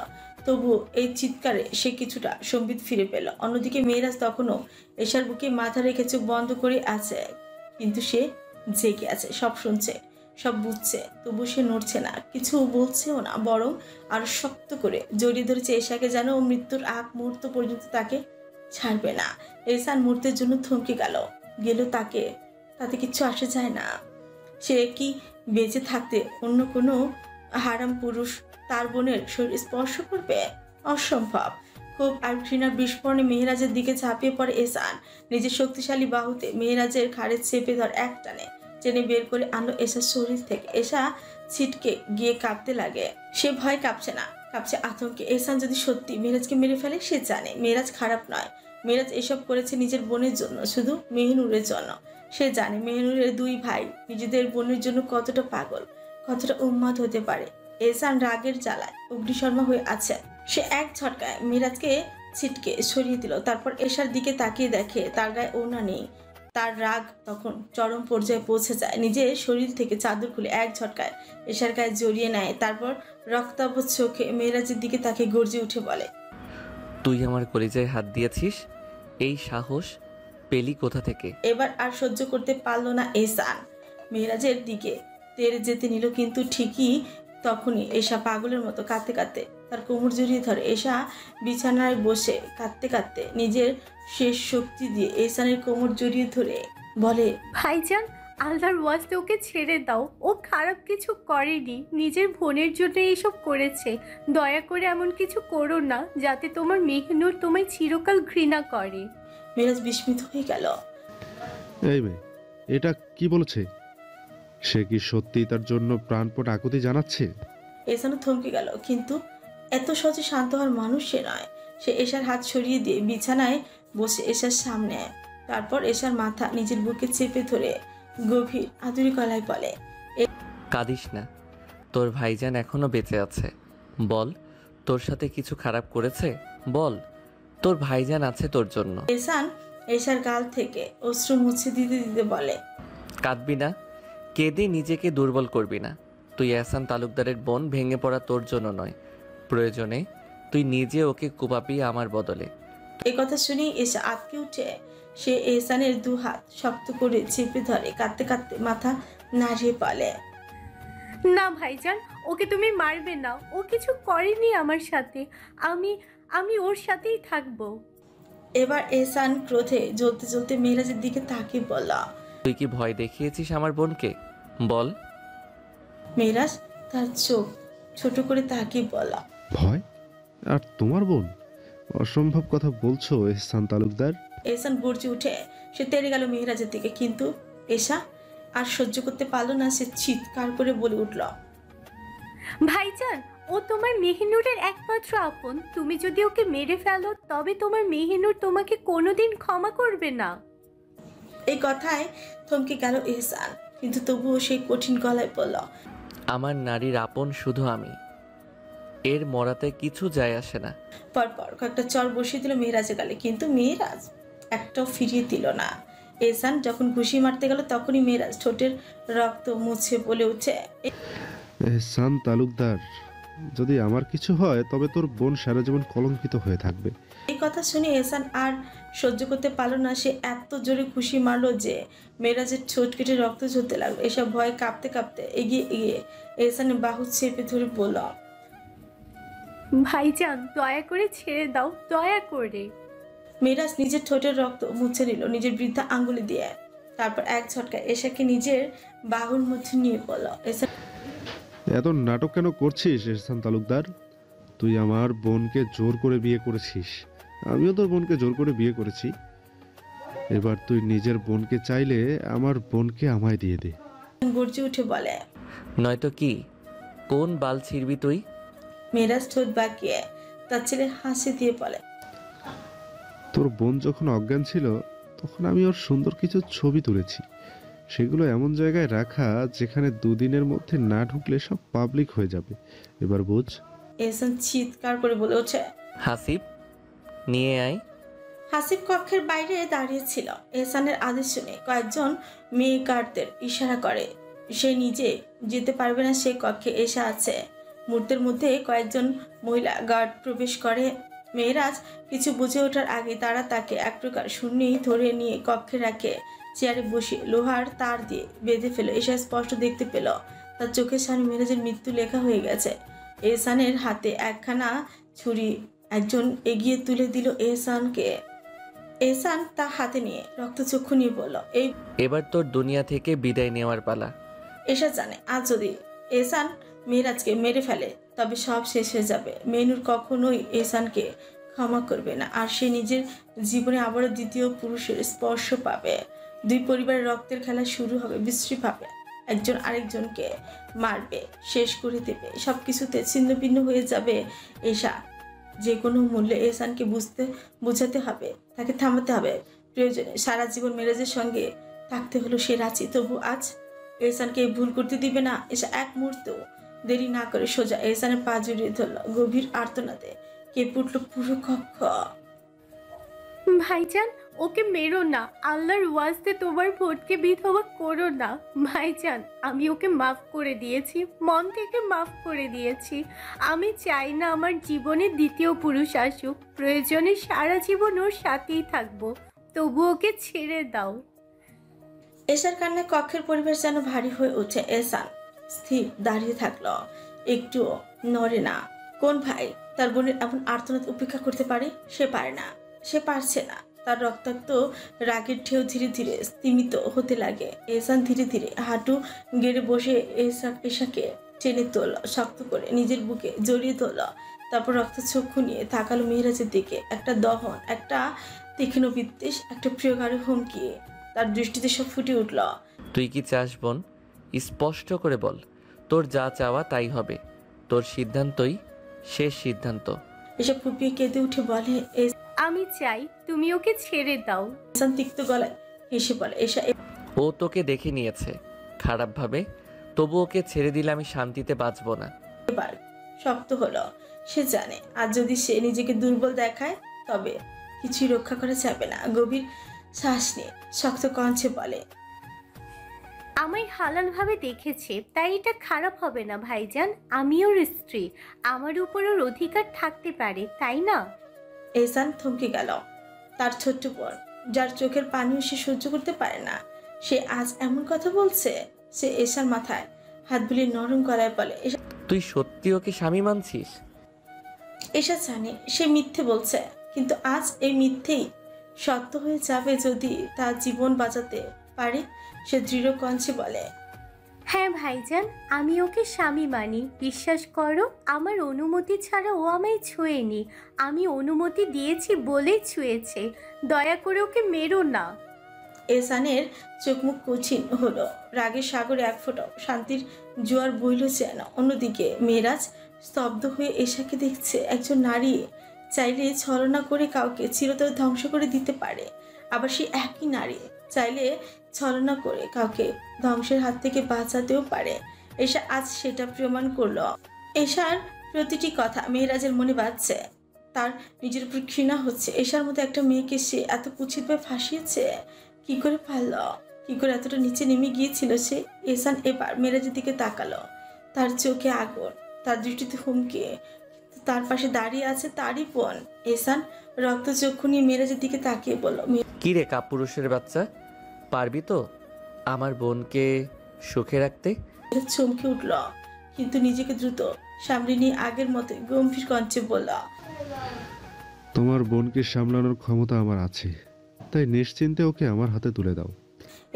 তবু এই চিৎকারে সে কিছুটা সম্বিত ফিরে পেল। অন্যদিকে মেয়েরাজ তখনও এশার বুকে মাথা রেখে চোখ বন্ধ করে আছে, কিন্তু সে জেগে আছে, সব শুনছে, সব বুঝছে। তবু সে নড়ছে না, কিছু বলছেও না, বরং আরো শক্ত করে জড়িয়ে ধরেছে এশাকে, যেন মৃত্যুর আগ মুহূর্ত পর্যন্ত তাকে ছাড়বে না। এহসান মুহূর্তের জন্য থমকে গেল তাতে কিচ্ছু আসে যায় না। সে কি বেঁচে থাকতে অন্য কোনো হারাম পুরুষ তার বোনের শরীর স্পর্শ করবে? অসম্ভব। ক্ষোভ আর ঘৃণার বিস্ফোরণে মেহেরাজের দিকে ঝাঁপিয়ে পড়ে এহসান। নিজের শক্তিশালী বাহুতে মেহেরাজের ঘাড়ে চেপে ধর এক টানে টেনে বের করে আনলো এশার শরীর থেকে। এশা ছিটকে গিয়ে কাঁপতে লাগে। সে ভয় কাঁপছে না, কাঁপছে আতঙ্কে। এহসান যদি সত্যি মেহেরাজকে মেরে ফেলে, সে জানে মেহেরাজ খারাপ নয়। মেহেরাজ এসব করেছে নিজের বোনের জন্য, শুধু মেহনুরের জন্য। সে জানে মেহনুরের দুই ভাই নিজেদের বোনের জন্য কতটা পাগল, কতটা উন্মাদ হতে পারে। এহসান রাগের জ্বালায় অগ্নিশর্মা হয়ে আছে। সে এক ঝটকায় মিরাজকে ছিটকে সরিয়ে দিল। তারপর এশার দিকে তাকিয়ে দেখে তার গায়ে ওড়না নেই। তার রাগ তখন চরম পর্যায়ে পৌঁছে যায়। নিজের শরীর থেকে চাদর খুলে এক ঝটকায় এশার গায়ে জড়িয়ে নেয়। তারপর রক্তাভ চোখে মেয়েরাজের দিকে তাকে গর্জে উঠে বলে, তুই আমার কলিজায় হাত দিয়েছিস? এই সাহস পেলি কোথা থেকে? এবার আর সহ্য করতে পারলো না এহসান। মেয়েরাজের দিকে তেড়ে যেতে নিল, কিন্তু ঠিকই তখনই এশা পাগলের মতো কাঁদতে কাঁদতে তার কোমর জড়িয়ে ধরে। এশা বিছানায় বসে কাঁদতে কাঁদতে নিজের শেষ শক্তি দিয়ে এহসানের কোমর জড়িয়ে ধরে বলে, ভাইজান, আল্লাহর ওয়াস্তে ওকে ছেড়ে দাও। ও খারাপ কিছু করেনি, নিজের বোনের জন্য এইসব করেছে। দয়া করে এমন কিছু করো না যাতে তোমার মেহনুর তোমায় চিরকাল ঘৃণা করে। মেয়েরাজ বিস্মিত হয়ে গেল। এই মেয়ে, এটা কি বলেছে? সে কি সত্যি তার জন্য প্রাণপণ আকুতি জানাচ্ছে? এহসানও থমকে গেল, কিন্তু এত সহজে শান্ত হওয়ার মানুষ সে নয়। সে এশার হাত সরিয়ে দিয়ে বিছানায় বসে এশার সামনে, তারপর এশার মাথা নিজের বুকে চেপে ধরে গভীর আদুরি গলায় বলে, কাঁদিস না, তোর ভাইজান এখনো বেঁচে আছে। বল, তোর সাথে কিছু খারাপ করেছে? বল, তোর ভাইজান আছে তোর জন্য। এহসান এশার গাল থেকে অশ্রু মুছে দিতে দিতে বলে, কাঁদবি না, কেঁদে নিজেকে দুর্বল করবি না। তুই এহসান তালুকদারের বোন, ভেঙে পড়া তোর জন্য নয়। প্রয়োজনে তুই নিজে ওকে কোপাবি আমার বদলে। এই কথা শুনেই এশা আঁতকে উঠে সে এহসানের দু হাত শক্ত করে চেপে ধরে কাঁদতে কাঁদতে মাথা নাড়িয়ে বলে, না ভাইজান, ওকে তুমি মারবে না। ও কিছু করেনি আমার সাথে। আমি আমি ওর সাথেই থাকবো। এবার এহসান ক্রোধে জ্বলতে জ্বলতে মেয়েরাজের দিকে তাকিয়ে বলল। তুই কি ভয় দেখিয়েছিস আমার বোনকে? বল। মেয়েরাজ তার চোখ ছোট করে তাকিয়ে বলল, ভয়? আর তোমার বোন? অসম্ভব কথা বলছো এহসান তালুকদার। এহসান গর্জে উঠে সে তেড়ে গেল মেহেরাজের দিকে, কিন্তু এশা আর সহ্য করতে পারল না। সে চিৎকার করে বলে উঠল, ভাইজান, ও তোমার মেহিনুরের একমাত্র আপন। তুমি যদি ওকে মেরে ফেলো তবে তোমার মেহিনুর তোমাকে কোনোদিন ক্ষমা করবে না। এই কথায় থমকে গেল এহসান, কিন্তু তবুও সেই কঠিন গলায় বলল, আমার নারীর আপন শুধু আমি, এর মরাতে কিছু যায় আসে না। পরপর কয়েকটা চর বসিয়ে দিল মেহেরাজের গালে, কিন্তু মেহেরাজ একটাও ফিরিয়ে দিল না। এহসান যখন ঘুষি মারতে গেল তখনই মেহেরাজ ঠোঁটের রক্ত মুছে বলে উঠে, এহসান তালুকদার, যদি আমার কিছু হয় তবে তোর বোন সারা জীবন কলঙ্কিত হয়ে থাকবে। এই কথা শুনে এহসান আর সহ্য করতে পারল না। সে এত জোরে খুশি মারলো যে মেয়েরাজের ঠোঁট কেটে রক্ত ঝরতে লাগলো। এসব ভয়ে কাঁপতে কাঁপতে এগিয়ে এগিয়ে এহসানের বাহু চেপে ধরে বলল, ভাইজান, দয়া করে ছেড়ে দাও, দয়া করে। মেয়েরাজ নিজের ঠোঁটের রক্ত মুছে নিল নিজের বৃদ্ধা আঙ্গুলি দিয়ে। তারপর এক ঝটকায় এশাকে নিজের বাহুর মধ্যে নিয়ে বলল, এহসান, এত নাটক কেন করছিস এহসান তালুকদার? তুই আমার বোনকে জোর করে বিয়ে করেছিস, আমিও তোর বোনকে জোর করে বিয়ে করেছি। এবার তুই নিজের বোনকে চাইলে আমার বোনকে আমায় দিয়ে দে। গর্জে উঠে বলে। নয়তো কি? কোন বাল ছিড়বি তুই? মেয়েরাজ ঠোঁট বাঁকিয়ে তার ছেলে হাসি দিয়ে বলে, তোর বোন যখন অজ্ঞান ছিল তখন আমি ওর সুন্দর কিছু ছবি তুলেছি। সেগুলো এমন জায়গায় রাখা যেখানে দুদিনের মধ্যে না ঢুকলে সব পাবলিক হয়ে যাবে। এবার বুঝ। এহসান চিৎকার করে বলে ওঠে। হাসিব, নিয়ে আয়। হাসিব কক্ষের বাইরে দাঁড়িয়ে ছিল। এহসানের আদেশ শুনে কয়েকজন মেয়ে গার্ডদের ইশারা করে সে নিজে যেতে পারবে না, সে কক্ষে এসে আছে। মুহূর্তের মধ্যে কয়েকজন মহিলা গার্ড প্রবেশ করে। মেয়েরাজ কিছু বুঝে ওঠার আগে তারা তাকে এক প্রকার শূন্যেই ধরে নিয়ে কক্ষে রাখে। চেয়ারে বসে লোহার তার দিয়ে বেঁধে ফেলো। এসে স্পষ্ট দেখতে পেল তার চোখের সামনে মেয়েরাজের মৃত্যু লেখা হয়ে গেছে। এহসানের হাতে একখানা ছুরি একজন এগিয়ে তুলে দিল এহসানকে। এহসান তা হাতে নিয়ে রক্তচক্ষু নিয়ে বলল, এবার তোর দুনিয়া থেকে বিদায় নেওয়ার পালা। এসা জানে আজ যদি এহসান মেহেরাজকে মেরে ফেলে তবে সব শেষ হয়ে যাবে। মেনুর কখনোই এহসানকে ক্ষমা করবে না, আর সে নিজের জীবনে আবারও দ্বিতীয় পুরুষের স্পর্শ পাবে। দুই পরিবারের রক্তের খেলা শুরু হবে বিশ্রীভাবে। একজন আরেকজনকে মারবে, শেষ করে দেবে, সবকিছুতে ছিন্ন ভিন্ন হয়ে যাবে। এশা যে কোনো মূল্যে এহসানকে বুঝাতে হবে, তাকে থামাতে হবে। প্রয়োজনে সারা জীবন মেরাজের সঙ্গে থাকতে হলো সে রাজি। তবু আজ এহসানকে ভুল করতে দিবে না। এসা এক মুহূর্ত দেরি না করে সোজা এহসানের পা জড়িয়ে ধরল। গভীর আর্তনাদে কেঁপে উঠল পুরো কক্ষ। ভাইজান, ওকে মেরো না, আল্লাহর ওয়াস্তে তোমার ভোটকে বিধবা করো না। ভাইজান, আমি ওকে মাফ করে দিয়েছি, মন থেকে মাফ করে দিয়েছি। আমি চাই না আমার জীবনে দ্বিতীয় পুরুষ আসুক, প্রয়োজনে সারা জীবন ওর সাথেই থাকবো, তবু ওকে ছেড়ে দাও। এশার কান্নায় কক্ষের পরিবেশ যেন ভারী হয়ে ওঠে। এহসান স্থির দাঁড়িয়ে থাকলো, একটুও নড়ে না। কোন ভাই তার বোনের এমন আর্তনাদ উপেক্ষা করতে পারে? সে পারে না, সে পারছে না। তার রক্তাক্ত রাগের ঢেউ ধীরে ধীরে স্তিমিত হতে লাগে। এহসান ধীরে ধীরে হাঁটু গেড়ে বসে এশাকে টেনে তোল, শক্ত করে নিজের বুকে জড়িয়ে তোল। তারপর রক্তচক্ষু নিয়ে তাকালো মেহেরাজের দিকে। একটা দহন, একটা তীক্ষ্ণ বিদ্বেষ, একটা প্রিয়কারী হুমকি তার দৃষ্টিতে সব ফুটে উঠল। তুই কি চাস বোন? স্পষ্ট করে বল। তোর যা চাওয়া তাই হবে, তোর সিদ্ধান্তই শেষ সিদ্ধান্ত। এসব ফুপিয়ে কেঁদে উঠে বলে। আমি চাই তুমি ওকে ছেড়ে দাও। এহসান তিক্ত গলায় হেসে বলে, এসা ও তোকে দেখে নিয়েছে খারাপভাবে, তবু ওকে ছেড়ে দিলে আমি শান্তিতে বাঁচবো না। এবার শক্ত হলো। সে জানে আর যদি সে নিজেকে দুর্বল দেখায় তবে কিছুই রক্ষা করা যাবে না। গভীর শ্বাস নিয়ে শক্ত কণ্ঠে বলে, আমায় হালালভাবে দেখেছে, তাই এটা খারাপ হবে না ভাইজান। আমি ওর স্ত্রী, আমার উপর ওর অধিকার থাকতে পারে, তাই না? এহসান থমকে গেল। তার ছোট্ট বোন, যার চোখের পানিও সে সহ্য করতে পারে না, সে আজ এমন কথা বলছে। সে এশার মাথায় হাত বুলিয়ে নরম গলায় বলে, তুই সত্যি ওকে স্বামী মানছিস? এশা জানে সে মিথ্যে বলছে, কিন্তু আজ এই মিথ্যেই সত্য হয়ে যাবে যদি তার জীবন বাঁচাতে পারে। সে দৃঢ় কণ্ঠে বলে, হ্যাঁ ভাইজান, আমি ওকে স্বামী মানি। বিশ্বাস করো, আমার অনুমতি ছাড়া ও আমায় ছোঁয়নি। আমি অনুমতি দিয়েছি বলেই ছুঁয়েছে। দয়া করে ওকে মেরো না। এহসানের চোখ মুখ কঠিন হলো। রাগের সাগরে এক ফোঁটাও শান্তির জোয়ার বইল যেন। অন্যদিকে মেহেরাজ স্তব্ধ হয়ে এশাকে দেখছে। একজন নারী চাইলে ছলনা করে কাউকে চিরতরে ধ্বংস করে দিতে পারে, আবার সে একই নারী চাইলে ছলনা করে কাউকে ধ্বংসের হাত থেকে বাঁচাতেও পারে। এশা আজ সেটা প্রমাণ করলো। এশার প্রতিটি কথা মেহেরাজের মনে বাজছে। তার নিজের উপর ঘৃণা হচ্ছে। এশার মতো একটা মেয়েকে সে এত কুৎসিতভাবে ফাঁসিয়েছে। কি করে পারল? কি করে এতটা নিচে নেমে গিয়েছিল সে? এহসান এবার মেহেরাজের দিকে তাকালো। তার চোখে আগুন, তার দৃষ্টিতে হুমকি। তার পাশে দাঁড়িয়ে আছে তারই বোন। এহসান রক্তচক্ষু নিয়ে মেহেরাজের দিকে তাকিয়ে বলল, কি রে কাপুরুষের বাচ্চা, পারবি তো আমার বোনকে সুখে রাখতে? মেহেরাজ চমকে উঠল, কিন্তু নিজেকে দ্রুত সামনে নিয়ে আগের মতো গম্ভীর কণ্ঠে বলল, তোমার বোনকে সামলানোর ক্ষমতা আমার আছে, তাই নিশ্চিন্তে ওকে আমার হাতে তুলে দাও।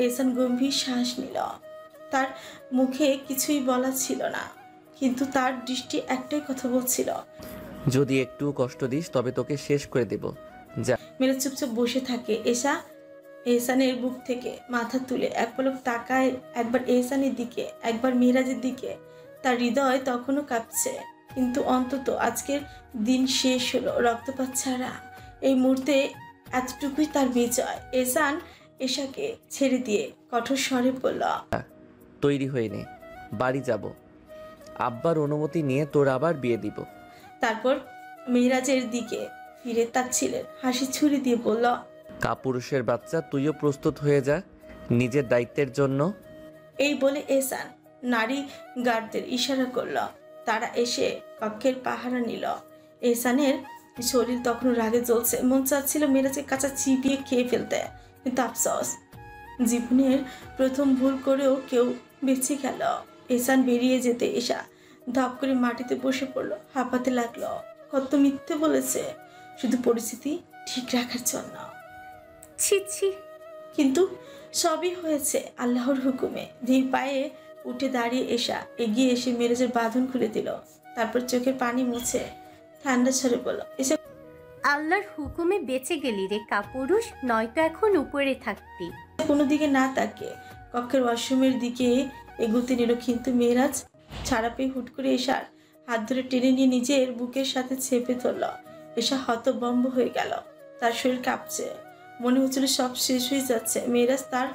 এহসান গম্ভীর শ্বাস নিল। তার মুখে কিছুই বলা ছিল না, কিন্তু তার দৃষ্টি একটাই কথা বলছিল। যদি একটু কষ্ট দিস তবে তোকে শেষ করে দেব, যা। মেয়েরা চুপচাপ বসে থাকে। এহসানের বুক থেকে মাথা তুলে এক পলক তাকায়, একবার এহসানের দিকে, একবার মেহেরাজের দিকে। তার হৃদয় তখনও কাঁপছে, কিন্তু অন্তত আজকের দিন শেষ হলো রক্তপাত ছাড়া। এই মুহূর্তে এতটুকুই তার বিজয়। এহসান এশাকে ছেড়ে দিয়ে কঠোর স্বরে বলল, তৈরি হয়ে নে, বাড়ি যাব, আব্বার অনুমতি নিয়ে তোর আবার বিয়ে দিব। তারপর মেহেরাজের দিকে ফিরে তাচ্ছিলেন হাসি ছুরি দিয়ে বলল, কাপুরুষের বাচ্চা, তুইও প্রস্তুত হয়ে যা নিজের দায়িত্বের জন্য। এই বলে এহসান নারী গার্ডদের ইশারা করল। তারা এসে কক্ষের পাহারা নিল। এহসানের শরীর তখন রাগে জ্বলছে। মন চাচ্ছিল মেহেরাজের কাঁচা চিবিয়ে খেয়ে ফেলতে, কিন্তু আফসোস, জীবনের প্রথম ভুল করেও কেউ বেঁচে গেল। এহসান বেরিয়ে যেতে এসা ধপ করে মাটিতে বসে পড়লো, হাঁপাতে লাগলো। কত মিথ্যে বলেছে শুধু পরিস্থিতি ঠিক রাখার জন্য। ছি ছি। কিন্তু সবই হয়েছে আল্লাহর হুকুমে। ধীর পায়ে উঠে দাঁড়িয়ে এসা এগিয়ে এসে মেহেরাজের বাঁধন খুলে দিল। তারপর চোখের পানি মুছে ঠান্ডা স্বরে বলল, এসে আল্লাহর হুকুমে বেঁচে গেলি রে কাপুরুষ, নয়তো এখন উপরে থাকতি। কোনো দিকে না তাকিয়ে কক্ষের ওয়াশরুমের দিকে এগুতে নিল, কিন্তু মেহেরাজ ছাড়া পেয়ে হুট করে এশার হাত ধরে টেনে নিয়ে নিজের বুকের সাথে চেপে ধরল। এশা হতবম্ব হয়ে গেল। তার শরীর কাঁপছে, মনে হচ্ছিল সব শেষ হয়ে যাচ্ছে। মেহেরাজ তার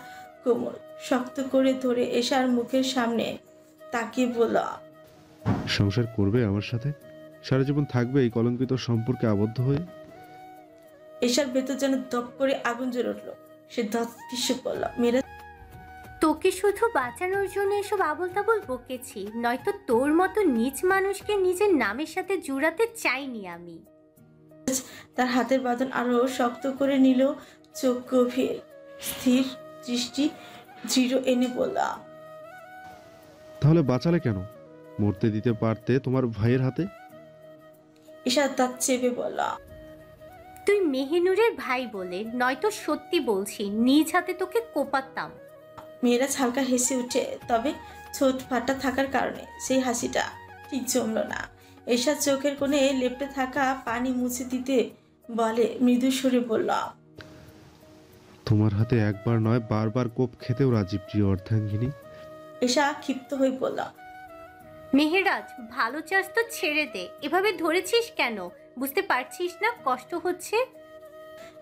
কোমর শক্ত করে ধরে এশার মুখের সামনে তাকিয়ে বলল, সংসার করবে আমার সাথে? সারা জীবন থাকবে এই কলঙ্কিত সম্পর্কে আবদ্ধ হয়ে? এশার ভেতর যেন দপ করে আগুন জ্বলে উঠলো। সে দাঁত পিষে পড়ল। মেয়েরাজ তোকে শুধু বাঁচানোর জন্য এসব আবল তাবল বকেছি, নয়তো তোর মতো নিজ মানুষকে নিজের নামের সাথে জুড়াতে চাইনি আমি। তার হাতের বাঁধন আরো শক্ত করে নিল। চোখ গভীর, স্থির দৃষ্টি দৃঢ় এনে বলল, তাহলে বাঁচালে কেন? মরতে দিতে পারতে তোমার ভাইয়ের হাতে। ঈশার দাঁত চেপে বলল, তুই মেহিনুরের ভাই বলে, নয়তো সত্যি বলছি নিজ হাতে তোকে কোপাতাম। মেয়েরাজ হালকা হেসে উঠে, তবে ছোট ফাটা থাকার কারণে সেই হাসিটা ঠিক জমল না। এশার চোখের কোণে লেপ্টে থাকা পানি মুছে দিতে বলে মৃদু সুরে বলল, তোমার হাতে একবার নয় বারবার কোপ খেতেও রাজি প্রিয় অর্ধাঙ্গিনী। এশা ক্ষিপ্ত হয়ে বলল, মেহেরাজ, ভালো চাস তো ছেড়ে দে, এভাবে ধরেছিস কেন? বুঝতে পারছিস না কষ্ট হচ্ছে?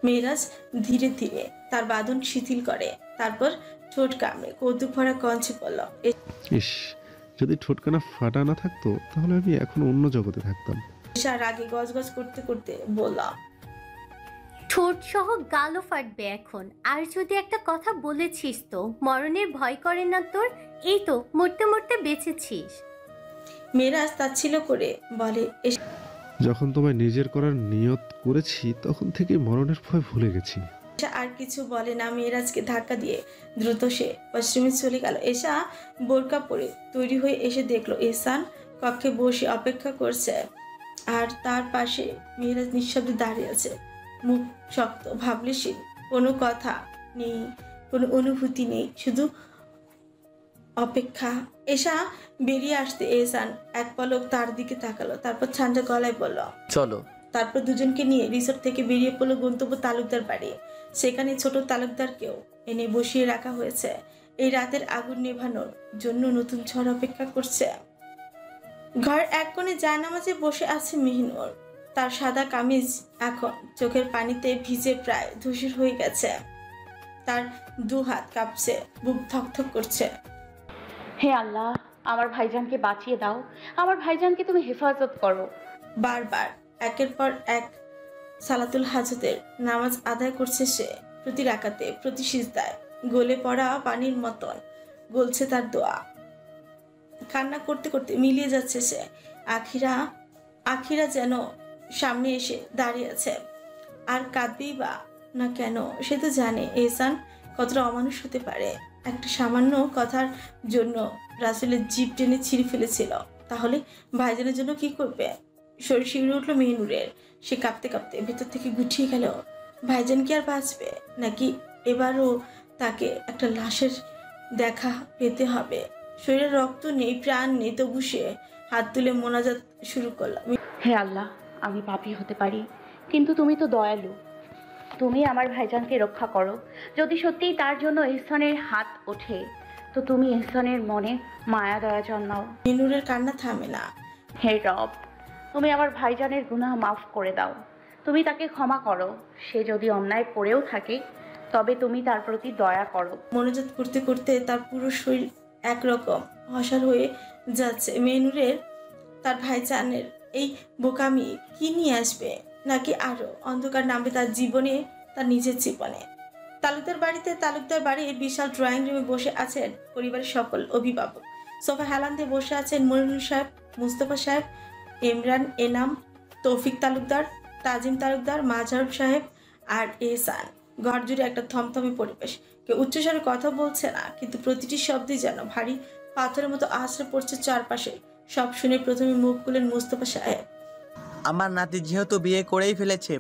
মেয়েরাজ ধীরে ধীরে তার বাঁধন শিথিল করে, তারপর ঠোঁট কামড়ে কৌতুক ভরা কঞ্চে বলল, ইস, যদি ঠোঁটখানা ফাটা না থাকতো তাহলে আমি এখন অন্য জগতে থাকতাম। এশা রাগে গজগজ করতে করতে বলল, ঠোঁট সহ গালও ফাটবে এখন। আর যদি একটা কথা বলেছিস তো, মরণের ভয় করে না তোর? এই তো মরতে মরতে বেঁচেছিস। মেয়েরাজ তাচ্ছিল করে বলে, যখন তোমায় নিজের করার নিয়ত করেছি তখন থেকে মরণের ভয় ভুলে গেছি। এশা আর কিছু বলে না। মেয়েরাজকে ধাক্কা দিয়ে দ্রুত সে ওয়াশরুমে চলে গেল। এশা বোরকা পরে তৈরি হয়ে এসে দেখলো এহসান কক্ষে বসে অপেক্ষা করছে, আর তার পাশে মেয়েরাজ নিঃশব্দে দাঁড়িয়ে আছে, মুখ শক্ত, ভাবলেশীল। কোনো কথা নেই, কোনো অনুভূতি নেই, শুধু অপেক্ষা। এশা বেরিয়ে আসতে এহসান এক পলক তার দিকে তাকালো, তারপর ঠান্ডা গলায় বলল, চলো। তারপর দুজনকে নিয়ে রিসোর্ট থেকে বেরিয়ে পড়লো গন্তব্য তালুকদার বাড়ি। সেখানে ছোট তালুকদারকেও এনে বসিয়ে রাখা হয়েছে। এই রাতের আগুন নেভানোর জন্য নতুন ঝড় অপেক্ষা করছে। ঘর এক কোণে জায়নামাজে বসে আছে মেহিনুর। তার সাদা কামিজ এখন চোখের পানিতে ভিজে প্রায় ধূসর হয়ে গেছে। তার দু হাত কাঁপছে, বুক ধকধক করছে। হে আল্লাহ, আমার ভাইজানকে বাঁচিয়ে দাও, আমার ভাইজানকে তুমি হেফাজত করো। বারবার একের পর এক সালাতুল হাজতের নামাজ আদায় করছে সে। প্রতি রাকাতে, প্রতি সিজদায় গলে পড়া পানির মতন গলছে তার দোয়া। কান্না করতে করতে মিলিয়ে যাচ্ছে সে। আখিরা যেন সামনে এসে দাঁড়িয়ে আছে, আর কাঁদবেই বা না কেন? সে তো জানে এহসান কতটা অমানুষ হতে পারে। একটা সামান্য কথার জন্য রাসেলের জিভ টেনে ছিঁড়ে ফেলেছিল, তাহলে ভাইজানের জন্য কি করবে? শরীর শিউরে উঠলো মেহিনুরের। সে কাঁপতে কাঁপতে ভেতর থেকে গুটিয়ে গেল। ভাইজান কি আর বাঁচবে, নাকি এবারও তাকে একটা লাশের দেখা পেতে হবে? শরীরে রক্ত নেই, প্রাণ নেই, তবু সে হাত তুলে মোনাজাত শুরু করলো। হে আল্লাহ, আমি পাপী হতে পারি, কিন্তু তুমি তো দয়ালু। তুমি আমার ভাইজানকে রক্ষা করো। যদি সত্যিই তার জন্য এহসানের হাত ওঠে, তো তুমি এহসানের মনে মায়া দয়া জন্মাও। মেহিনুরের কান্না থামে না। হে রব, তুমি আমার ভাইজানের গুনাহ মাফ করে দাও। তুমি তাকে ক্ষমা করো। সে যদি অন্যায় করেও থাকে, তবে তুমি তার প্রতি দয়া করো। মোনাজাত করতে করতে তার পুরো শরীর একরকম অসাড় হয়ে যাচ্ছে। মেহিনুরের তার ভাইজানের এই বোকামি কি নিয়ে আসবে, নাকি আরো অন্ধকার নামবে তার জীবনে, তার নিজের জীবনে? তালুকদার বাড়ির বিশাল ড্রয়িং রুমে বসে আছেন পরিবারের সকল অভিভাবক। সোফা হেলান দিয়ে বসে আছেন মনিরুল সাহেব, মুস্তফা সাহেব, ইমরান, এনাম, তৌফিক তালুকদার, তাজিম তালুকদার, মাঝারুল সাহেব আর এহসান। ঘর জুড়ে একটা থমথমে পরিবেশ। কেউ উচ্চস্বরে কথা বলছে না, কিন্তু প্রতিটি শব্দই যেন ভারী পাথরের মতো আছড়ে পড়ছে চারপাশে। সব শুনে প্রথমে মুখ খুলেন মুস্তফা সাহেব। আমার নাতি যেহেতু বিয়ে করেই ফেলেছে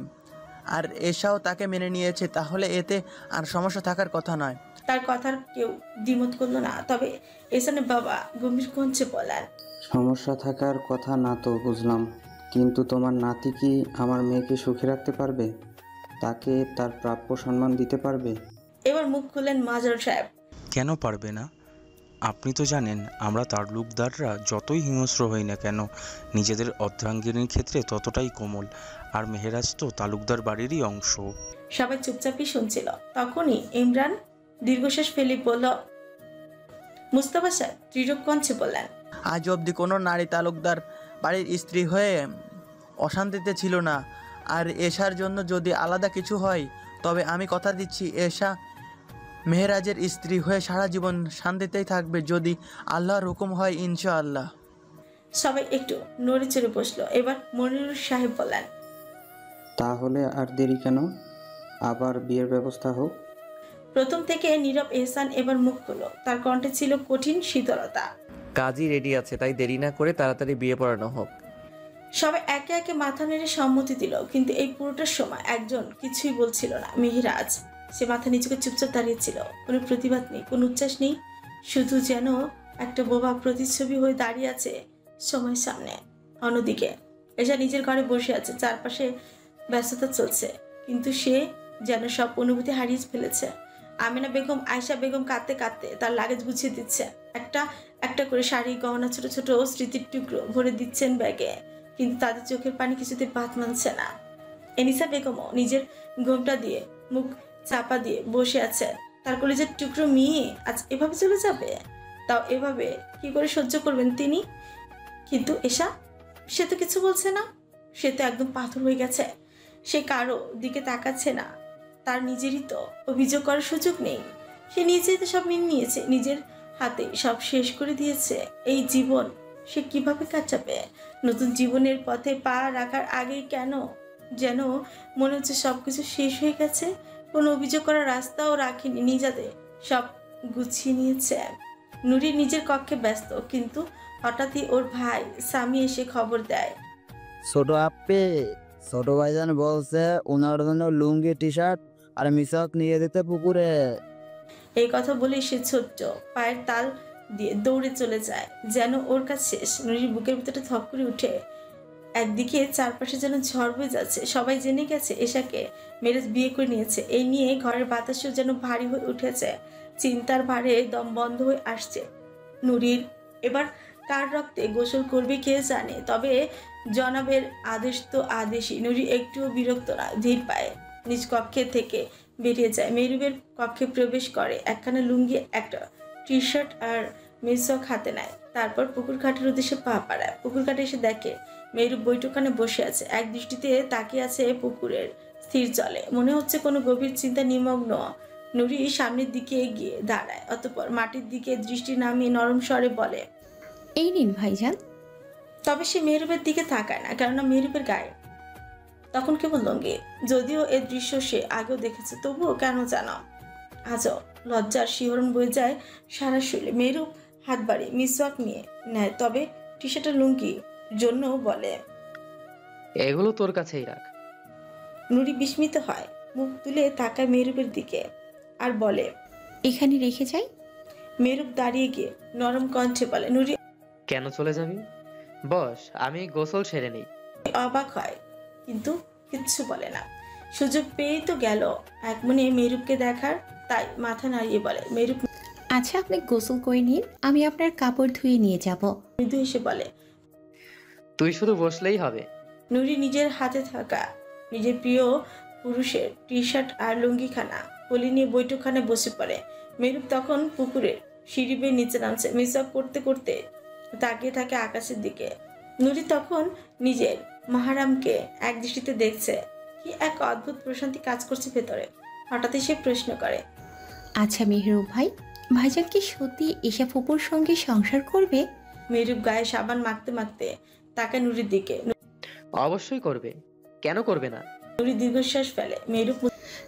আর এসাও তাকে মেনে নিয়েছে, তাহলে এতে আর সমস্যা থাকার কথা নয়। তার কথার কেউ দ্বিমত করলো না, তবে এহসানের বাবা গম্ভীর কণ্ঠে বলেন, সমস্যা থাকার কথা না তো বুঝলাম, কিন্তু তোমার নাতি কি আমার মেয়েকে সুখে রাখতে পারবে? তাকে তার প্রাপ্য সম্মান দিতে পারবে? এবার মুখ খুলেন মাজারুল সাহেব। কেন পারবে না? আপনি তো জানেন আমরা তালুকদাররা যতই হিংস্র হই না কেন, নিজেদের অর্ধাঙ্গিনীর ক্ষেত্রে ততটাই কোমল। আর মেহেরাজ তো তালুকদার বাড়িরই অংশ। সবাই চুপচাপই শুনছিল। তখনই ইমরান দীর্ঘশ্বাস ফেলে বলল, মুস্তফা সাহেব দৃঢ় কণ্ঠে বললেন, আজ অবধি কোনো নারী তালুকদার বাড়ির স্ত্রী হয়ে অশান্তিতে ছিল না। আর এশার জন্য যদি আলাদা কিছু হয়, তবে আমি কথা দিচ্ছি এশা মেহেরাজের স্ত্রী হয়ে সারা জীবন শান্তিতেই থাকবে, যদি আল্লাহর হুকুম হয়, ইনশাআল্লাহ। সবাই একটু নড়ে চড়ে বসলো। এবার মনিরুল সাহেব বললেন, তাহলে আর দেরি কেন? আবার বিয়ের ব্যবস্থা হোক। প্রথম থেকে নীরব এহসান এবার মুখ খুলল। তার কণ্ঠে ছিল কঠিন শীতলতা। কাজই রেডি আছে, তাই দেরি না করে তাড়াতাড়ি বিয়ে পড়ানো হোক। সবাই একে একে মাথা নেড়ে সম্মতি দিল, কিন্তু এই পুরোটার সময় একজন কিছুই বলছিল না। মেহেরাজ, সে মাথা নিচুকে চুপচাপ দাঁড়িয়েছিল। কোনো প্রতিবাদ নেই, কোনো উচ্ছ্বাস নেই, শুধু যেন একটা বোবা প্রতিচ্ছবি হয়ে দাঁড়িয়ে আছে সময়ের সামনে। অন্যদিকে এসা নিজের ঘরে বসে আছে, চারপাশে ব্যস্ততা চলছে, কিন্তু সে যেন সব অনুভূতি হারিয়ে ফেলেছে। আমিনা বেগম, আয়েশা বেগম কাঁদতে কাঁদতে তার লাগেজ গুছিয়ে দিচ্ছে। একটা একটা করে শাড়ি, গহনা, ছোট ছোট স্মৃতির টুকরো ভরে দিচ্ছেন ব্যাগে, কিন্তু তাদের চোখের পানি কিছুতে বাদ মানছে না। এনিসা বেগমও নিজের ঘোমটা দিয়ে মুখ চাপা দিয়ে বসে আছে। তার কলেজের টুকরো মেয়ে আজ এভাবে চলে যাবে, তাও এভাবে কি করে সহ্য করবেন তিনি? কিন্তু এশা, সে তো কিছু বলছে না, সে তো একদম পাথর হয়ে গেছে। সে কারো দিকে তাকাচ্ছে না, তার নিজেরই তো অভিযোগ করার সুযোগ নেই। সে নিজেই তো সব মেনে নিয়েছে, নিজের হাতে সব শেষ করে দিয়েছে। এই জীবন সে কিভাবে কাটাবে? নতুন জীবনের পথে পা রাখার আগেই কেন যেন মনে হচ্ছে সবকিছু শেষ হয়ে গেছে। কোনো অভিযোগ করার রাস্তাও রাখেনি, নিজেদের সব গুছিয়ে নিয়েছে। নুরি নিজের কক্ষে ব্যস্ত, কিন্তু হঠাৎই ওর ভাই স্বামী এসে খবর দেয়, ছোট আপে, ছোট ভাইজান বলছে ওনার জন্য লুঙ্গি, টি শার্ট আর মিশক নিয়ে যেতে পুকুরে। এই কথা বলেই সে ছোট্ট পায়ের তাল দিয়ে দৌড়ে চলে যায়, যেন ওর কাজ শেষ। নুরির বুকের ভিতরে থপ করে উঠে। একদিকে চারপাশে যেন ঝড় বয়ে যাচ্ছে। সবাই জেনে গেছে এশাকে মেরেজ বিয়ে করে নিয়েছে। এই নিয়ে ঘরের বাতাসও যেন ভারী হয়ে উঠেছে। চিন্তার ভারে দম বন্ধ হয়ে আসছে নুরির। এবার কার রক্তে গোসল করবে কে জানে, তবে জনাবের আদেশ তো আদেশই। নুরি একটুও বিরক্ত না, ধীর পায়ে নিজ কক্ষে থেকে বেরিয়ে যায়। মেহরুবের কক্ষে প্রবেশ করে, একখানা লুঙ্গি, একটা টি শার্ট আর মিসক হাতে নেয়। তারপর পুকুর ঘাটের উদ্দেশ্যে পা পাড়ায়। পুকুর ঘাটে এসে দেখে মেহরুব বৈঠকখানে বসে আছে, এক দৃষ্টিতে তাকিয়ে আছে পুকুরের স্থির জলে। মনে হচ্ছে কোনো গভীর চিন্তা নিমগ্ন। নুরি সামনের দিকে এগিয়ে দাঁড়ায়, অতঃপর মাটির দিকে দৃষ্টি নামিয়ে নরম স্বরে বলে, এই নিন ভাইজান। তবে সে মেহরুবের দিকে তাকায় না, কেননা মেহরুবের গায়ে তখন কেবল লুঙ্গি। যদিও এ দৃশ্য সে আগেও দেখেছে, তবুও কেন জানো আজও লজ্জার শিহরণ বয়ে যায় সারা শরীরে। মেহরুব হাত বাড়িয়ে মিসওয়াক নিয়ে নেয়, তবে টি শার্টের লুঙ্গি জন্য বলে, এগুলো তোর কাছেই রাখ। নুরি বিস্মিত হয়, মুখ তুলে তাকায় মেহরুবের দিকে আর বলে, এখানে রেখে যাই। মেহরুব দাঁড়িয়ে গিয়ে নরম কণ্ঠে বলে, নুরি কেন চলে যাবি? বস, আমি গোসল সেরে নিই। অবাক হয়, কিন্তু কিচ্ছু বলে না। সুযোগ পেয়েই তো গেল এক মনে মেহরুবকে দেখার, তাই মাথা নাড়িয়ে বলে, মেহরুব আচ্ছা, আপনি গোসল করে নিন, আমি আপনার কাপড় ধুয়ে নিয়ে যাব। মৃদু হেসে বলে, তুই শুধু বসলেই হবে। নুরি নিজের হাতে থাকা নিজের প্রিয় পুরুষের টি শার্ট আর লুঙ্গিখানা কোলে নিয়ে বৈঠকখানে বসে পড়ে। মেহরুব তখন পুকুরের সিঁড়ি বেয়ে নিচে নামছে, মিসওয়াক করতে করতে তাকিয়ে থাকে আকাশের দিকে। নুরি তখন নিজের মাহারামকে এক দৃষ্টিতে দেখছে। কি এক অদ্ভুত প্রশান্তি কাজ করছে ভেতরে। হঠাৎই সে প্রশ্ন করে, আচ্ছা মেহরুব ভাই, ভাইজান কি সত্যি এসা ফুপুর সঙ্গে সংসার করবে? মেহরুব গায়ে সাবান মাখতে মাখতে তাকায় নুরির দিকে। অবশ্যই করবে, কেন করবে না? নুরি দীর্ঘশ্বাস ফেলে। মেহরুব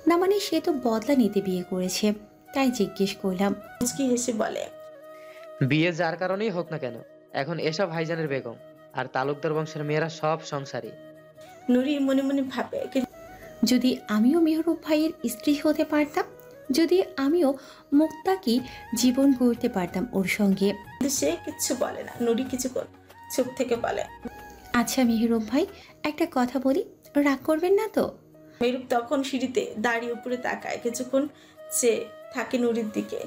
না মানে সে তো বদলা নিতে বিয়ে করেছে, তাই জিজ্ঞেস করলাম। মুচকি হেসে বলে, বিয়ে যার কারণেই হোক না কেন, এখন এসা ভাইজানের বেগম, আর তালুকদার বংশের মেয়েরা সব সংসারী। নুরি মনে মনে ভাবে, যদি আমিও মেহরুব ভাইয়ের স্ত্রী হতে পারতাম, যদি আমিও মুক্তাকি জীবন গড়তে পারতাম ওর সঙ্গে। কিন্তু সে কিচ্ছু বলে না। নুরি কিছুক্ষণ চুপ থেকে বলে, আচ্ছা মেহরুব ভাই, একটা কথা বলি, রাগ করবেন না তো? মেহরুব তখন সিঁড়িতে দাঁড়িয়ে উপরে তাকায়, কিছুক্ষণ সে থাকে নুরির দিকে।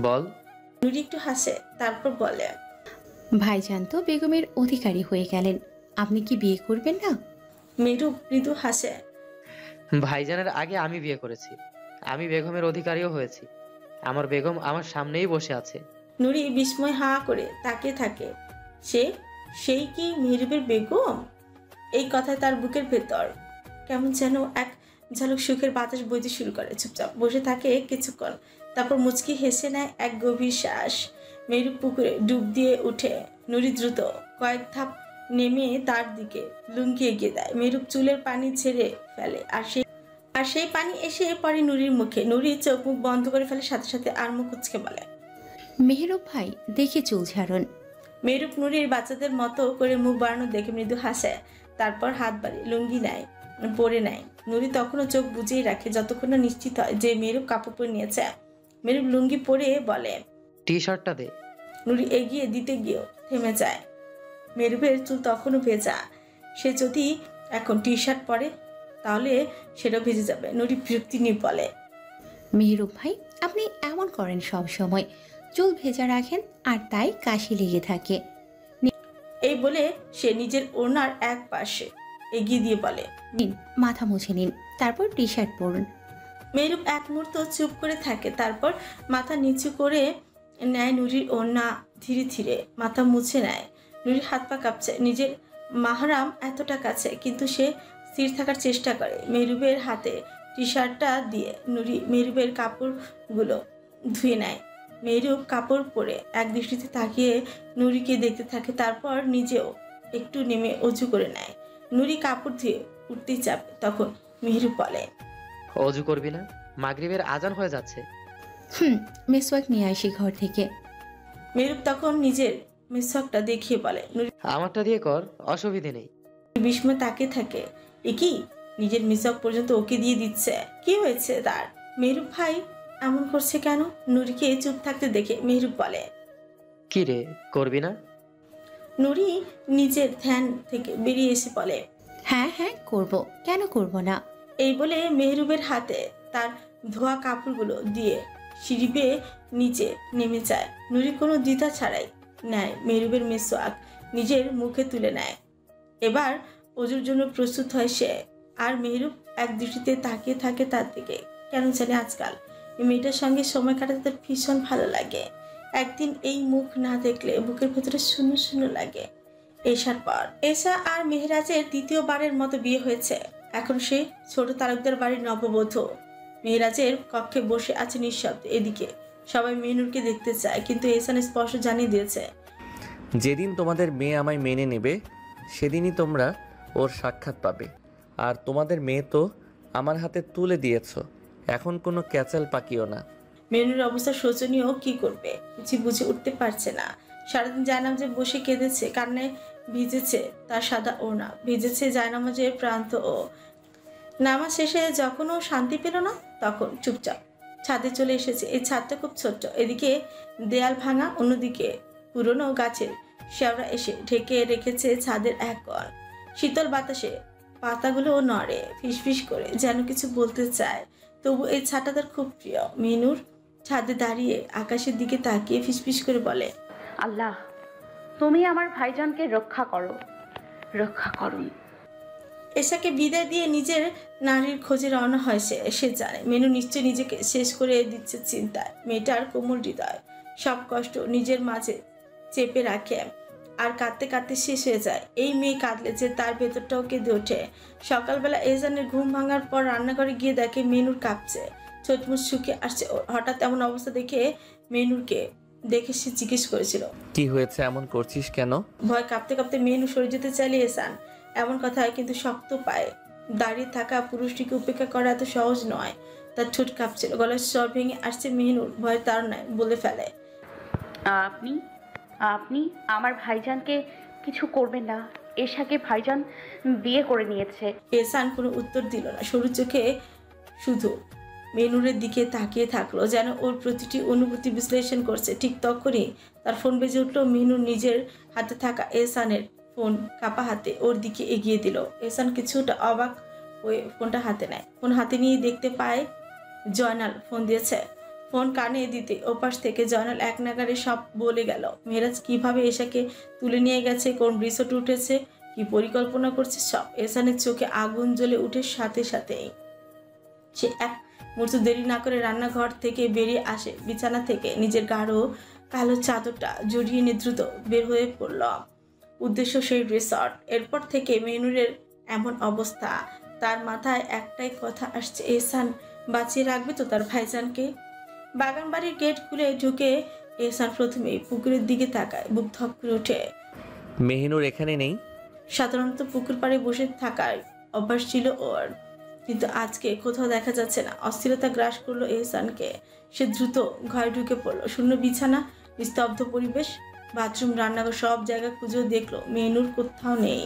বল। নুরি একটু হাসে, তারপর বলে, ভাইজান তো বেগমের অধিকারী হয়ে গেলেন, আপনি কি বিয়ে করবেন না? মেহরুব মৃদু হাসে, ভাইজানের আগে আমি বিয়ে করেছি, আমি বেগমের অধিকারীও হয়েছি। আমার বেগম আমার সামনেই বসে আছে, নুরি বিস্ময় হা করে তাকিয়ে থাকে। সেই কি মেহরুবের বেগম? এই কথায় তার বুকের ভেতর কেমন যেন এক ঝলক সুখের বাতাস বইতে শুরু করে। চুপচাপ বসে থাকে কিছুক্ষণ, তারপর মুচকি হেসে নেয় এক গভীর শ্বাস। মেহরুব পুকুরে ডুব দিয়ে উঠে। নুরি দ্রুত কয়েক ধাপ নেমে তার দিকে লুঙ্গি এগিয়ে দেয়। মেহরুব চুলের পানি ছেড়ে ফেলে, আর সেই পানি এসে পড়ে নুরির মুখে। নুরি চোখ মুখ বন্ধ করে ফেলে, সাথে সাথে আর মুখ কুচকে বলে, মেহরুব ভাই দেখে চুল ঝাড়ুন। মেহরুব নুরির বাচ্চাদের মতো করে মুখ বাড়ানো দেখে মৃদু হাসে, তারপর হাত বাড়িয়ে লুঙ্গি পরে নেয়। নুরি তখনও চোখ বুঝিয়ে রাখে যতক্ষণ না নিশ্চিত হয় যে মেহরুব কাপড় পরে নিয়েছে। মেহরুব লুঙ্গি পরে বলে, টি শার্টটা দে। নুরি এগিয়ে দিতে গিয়েও থেমে যায়। মেহরুবের চুল তখনও ভেজা, সে যদি এখন টি শার্ট পরে তাহলে সেটাও ভেজে যাবে। নুরি বিরক্তি নিয়ে বলে, মেহরুব ভাই আপনি এমন করেন সব সময়, চুল ভেজা রাখেন আর তাই কাশি লেগে থাকে। এই বলে সে নিজের ওড়নার এক পাশে এগিয়ে দিয়ে বলে, নিন মাথা মুছে নিন, তারপর টি শার্ট পরুন। মেহরুব এক মুহূর্ত চুপ করে থাকে, তারপর মাথা নিচু করে নেয় নুরির ওড়না, ধীরে ধীরে মাথা মুছে নেয়। নুরির হাত পা কাঁপছে, নিজের মাহরাম এতটা কাছে কিন্তু সে স্থির থাকার চেষ্টা করে। মেহরুবের হাতে টি শার্টটা দিয়ে নুরি মেহরুবের কাপড়গুলো ধুয়ে নেয়। মেহরুব কাপড় পরে এক দৃষ্টিতে তাকিয়ে নুরিকে দেখতে থাকে, তারপর নিজেও একটু নেমে অজু করে নেয়। নুরি কাপড় ধুয়ে উঠতেই যাবে, তখন মেহরুব বলে, অজু করবি না? মাগরিবের আজান হয়ে যাচ্ছে। মেসওয়াক নিয়ে আসি ঘর থেকে। মেহরুব তখন নিজের মেসওয়াকটা দেখিয়ে বলে, নুরি আমারটা দিয়ে কর, অসুবিধে নেই। বিস্ময় তাকিয়ে থাকে, এ কি নিজের মেসওয়াক পর্যন্ত ওকে দিয়ে দিচ্ছে? কি হয়েছে তার? মেহরুব ভাই এমন করছে কেন? নুরিকে চুপ থাকতে দেখে মেহরুব বলে, কি রে, করবি না? নুরি নিজের ধ্যান থেকে বেরিয়ে এসে বলে, হ্যাঁ হ্যাঁ করব, কেন করব না। এই বলে মেহরুবের হাতে তার ধোয়া কাপড়গুলো দিয়ে সিঁড়ি বেয়ে নিচে নেমে যায়। নুরি কোনো দ্বিধা ছাড়াই নেয় মেহরুবের মেসওয়াক, নিজের মুখে তুলে নেয়। এবার অজুর জন্য প্রস্তুত হয় সে, আর মেহরুব এক দৃষ্টিতে তাকিয়ে থাকে তার দিকে। কেন জানে আজকাল এই মেয়েটার সঙ্গে সময় কাটাতে তার ভীষণ ভালো লাগে। একদিন এই মুখ না দেখলে বুকের ভেতরে শূন্য শূন্য লাগে। এশার পর এশা আর মেহরাজের দ্বিতীয়বারের মতো বিয়ে হয়েছে। এখন সে ছোট তালুকদার বাড়ির নববধূ। মেহরাজের কক্ষে বসে আছে নিঃশব্দে। এদিকে সবাই মেনুরকে দেখতে চায়, কিন্তু এহসান স্পষ্ট জানিয়ে দিয়েছে, যেদিন তোমাদের মেয়ে আমায় মেনে নেবে সেদিনই তোমরা ওর সাক্ষাৎ পাবে। আর তোমাদের মেয়ে তো আমার হাতে তুলে দিয়েছো, এখন কোনো ক্যাচাল পাকিও না। মেনুর অবস্থা শোচনীয়। কি করবে কিছু বুঝে উঠতে পারছে না। সারাদিন জায়নামাজে বসে কেঁদেছে, কান্নায় ভিজেছে তার সাদা ওড়না, ভিজেছে জায়নামাজের প্রান্ত। ও নামাজ শেষে যখন ও শান্তি পেল না, তখন চুপচাপ ছাদে চলে এসেছে। এই ছাদটা খুব ছোট্ট, এদিকে দেয়াল ভাঙা, অন্যদিকে পুরনো গাছের শেওড়া এসে ঢেকে রেখেছে ছাদের এক কোণ। শীতল বাতাসে পাতাগুলো নড়ে, ফিসফিস করে যেন কিছু বলতে চায়। তবু এই ছাদটা তার খুব প্রিয়। মেনুর ছাদে দাঁড়িয়ে আকাশের দিকে তাকিয়ে ফিসফিস করে বলে, আল্লাহ তুমি আমার ভাইজানকে রক্ষা করো, রক্ষা করুন। এশাকে বিদায় দিয়ে নিজের নারীর খোঁজে রওনা হয় সে জানে মেনু নিশ্চয় নিজেকে শেষ করে দিচ্ছে চিন্তায়। মেয়েটার কোমল হৃদয় সব কষ্ট নিজের মাঝে চেপে রাখে আর কাঁদতে কাঁদতে শেষ হয়ে যায়। এই মেয়ে কাঁদলে যে তার ভেতরটাও কেঁদে ওঠে। সকালবেলা এহসানের ঘুম ভাঙার পর রান্নাঘরে গিয়ে দেখে মেনুর কাঁপছে, ছোটমুট শুকিয়ে আসছে। হঠাৎ এমন অবস্থা দেখে মেনুরকে দেখে সে জিজ্ঞেস করেছিল, কি হয়েছে, এমন করছিস কেন? ভয় কাঁপতে কাঁপতে মেনু সরে যেতে চাইলে এহসান এমন কথায় কিন্তু শক্ত পায়ে দাঁড়িয়ে থাকা পুরুষটিকে উপেক্ষা করা এত সহজ নয়। তার ঠোঁট কাঁপছিল, গলার স্বর ভেঙে আসছে। মেহনুর ভয়ের তাড়নায় বলে ফেলে, আপনি আপনি আমার ভাইজানকে কিছু করবেন না, এশাকে ভাইজান বিয়ে করে নিয়েছে। এহসান কোনো উত্তর দিল না, সরু চোখে শুধু মেনুরের দিকে তাকিয়ে থাকলো, যেন ওর প্রতিটি অনুভূতি বিশ্লেষণ করছে। ঠিক তখনই তার ফোন বেজে উঠলো। মেনুর নিজের হাতে থাকা এহসানের ফোন কাপা হাতে ওর দিকে এগিয়ে দিল। এহসান কিছুটা অবাক হয়ে ফোনটা হাতে নেয়। ফোন হাতে নিয়ে দেখতে পায় জয়নাল ফোন দিয়েছে। ফোন কানে দিতে ওপাশ থেকে জয়নাল এক নাগারে সব বলে গেল। মেহরাজ কিভাবে এশাকে তুলে নিয়ে গেছে, কোন রিসোর্ট উঠেছে, কি পরিকল্পনা করছে, সব। এহসানের চোখে আগুন জ্বলে উঠে সাথে সাথেই সে এক মুহূর্ত দেরি না করে রান্নাঘর থেকে বেরিয়ে আসে। বিছানা থেকে নিজের গাঢ় কালো চাদরটা জড়িয়ে নিয়ে দ্রুত বের হয়ে পড়ল। উদ্দেশ্য সেই রিসর্ট। এরপর থেকে মেনুরের এমন অবস্থা, তার মাথায় একটাই কথা আসছে, এহসান বাঁচিয়ে রাখবে তো তার ভাইজানকে? বাগান বাড়ির গেট খুলে ঢুকে এহসান প্রথমেই পুকুরের দিকে তাকায়, বুক ধপ করে ওঠে। মেহিনুর এখানে নেই। সাধারণত পুকুর পাড়ে বসে থাকার অভ্যাস ছিল ওর, কিন্তু আজকে কোথাও দেখা যাচ্ছে না। অস্থিরতা গ্রাস করলো এহসানকে। সে দ্রুত ঘরে ঢুকে পড়লো। শূন্য বিছানা, নিস্তব্ধ পরিবেশ, বাথরুম, রান্নাঘর, সব জায়গা খুঁজেও দেখলো মেনুর কোথাও নেই।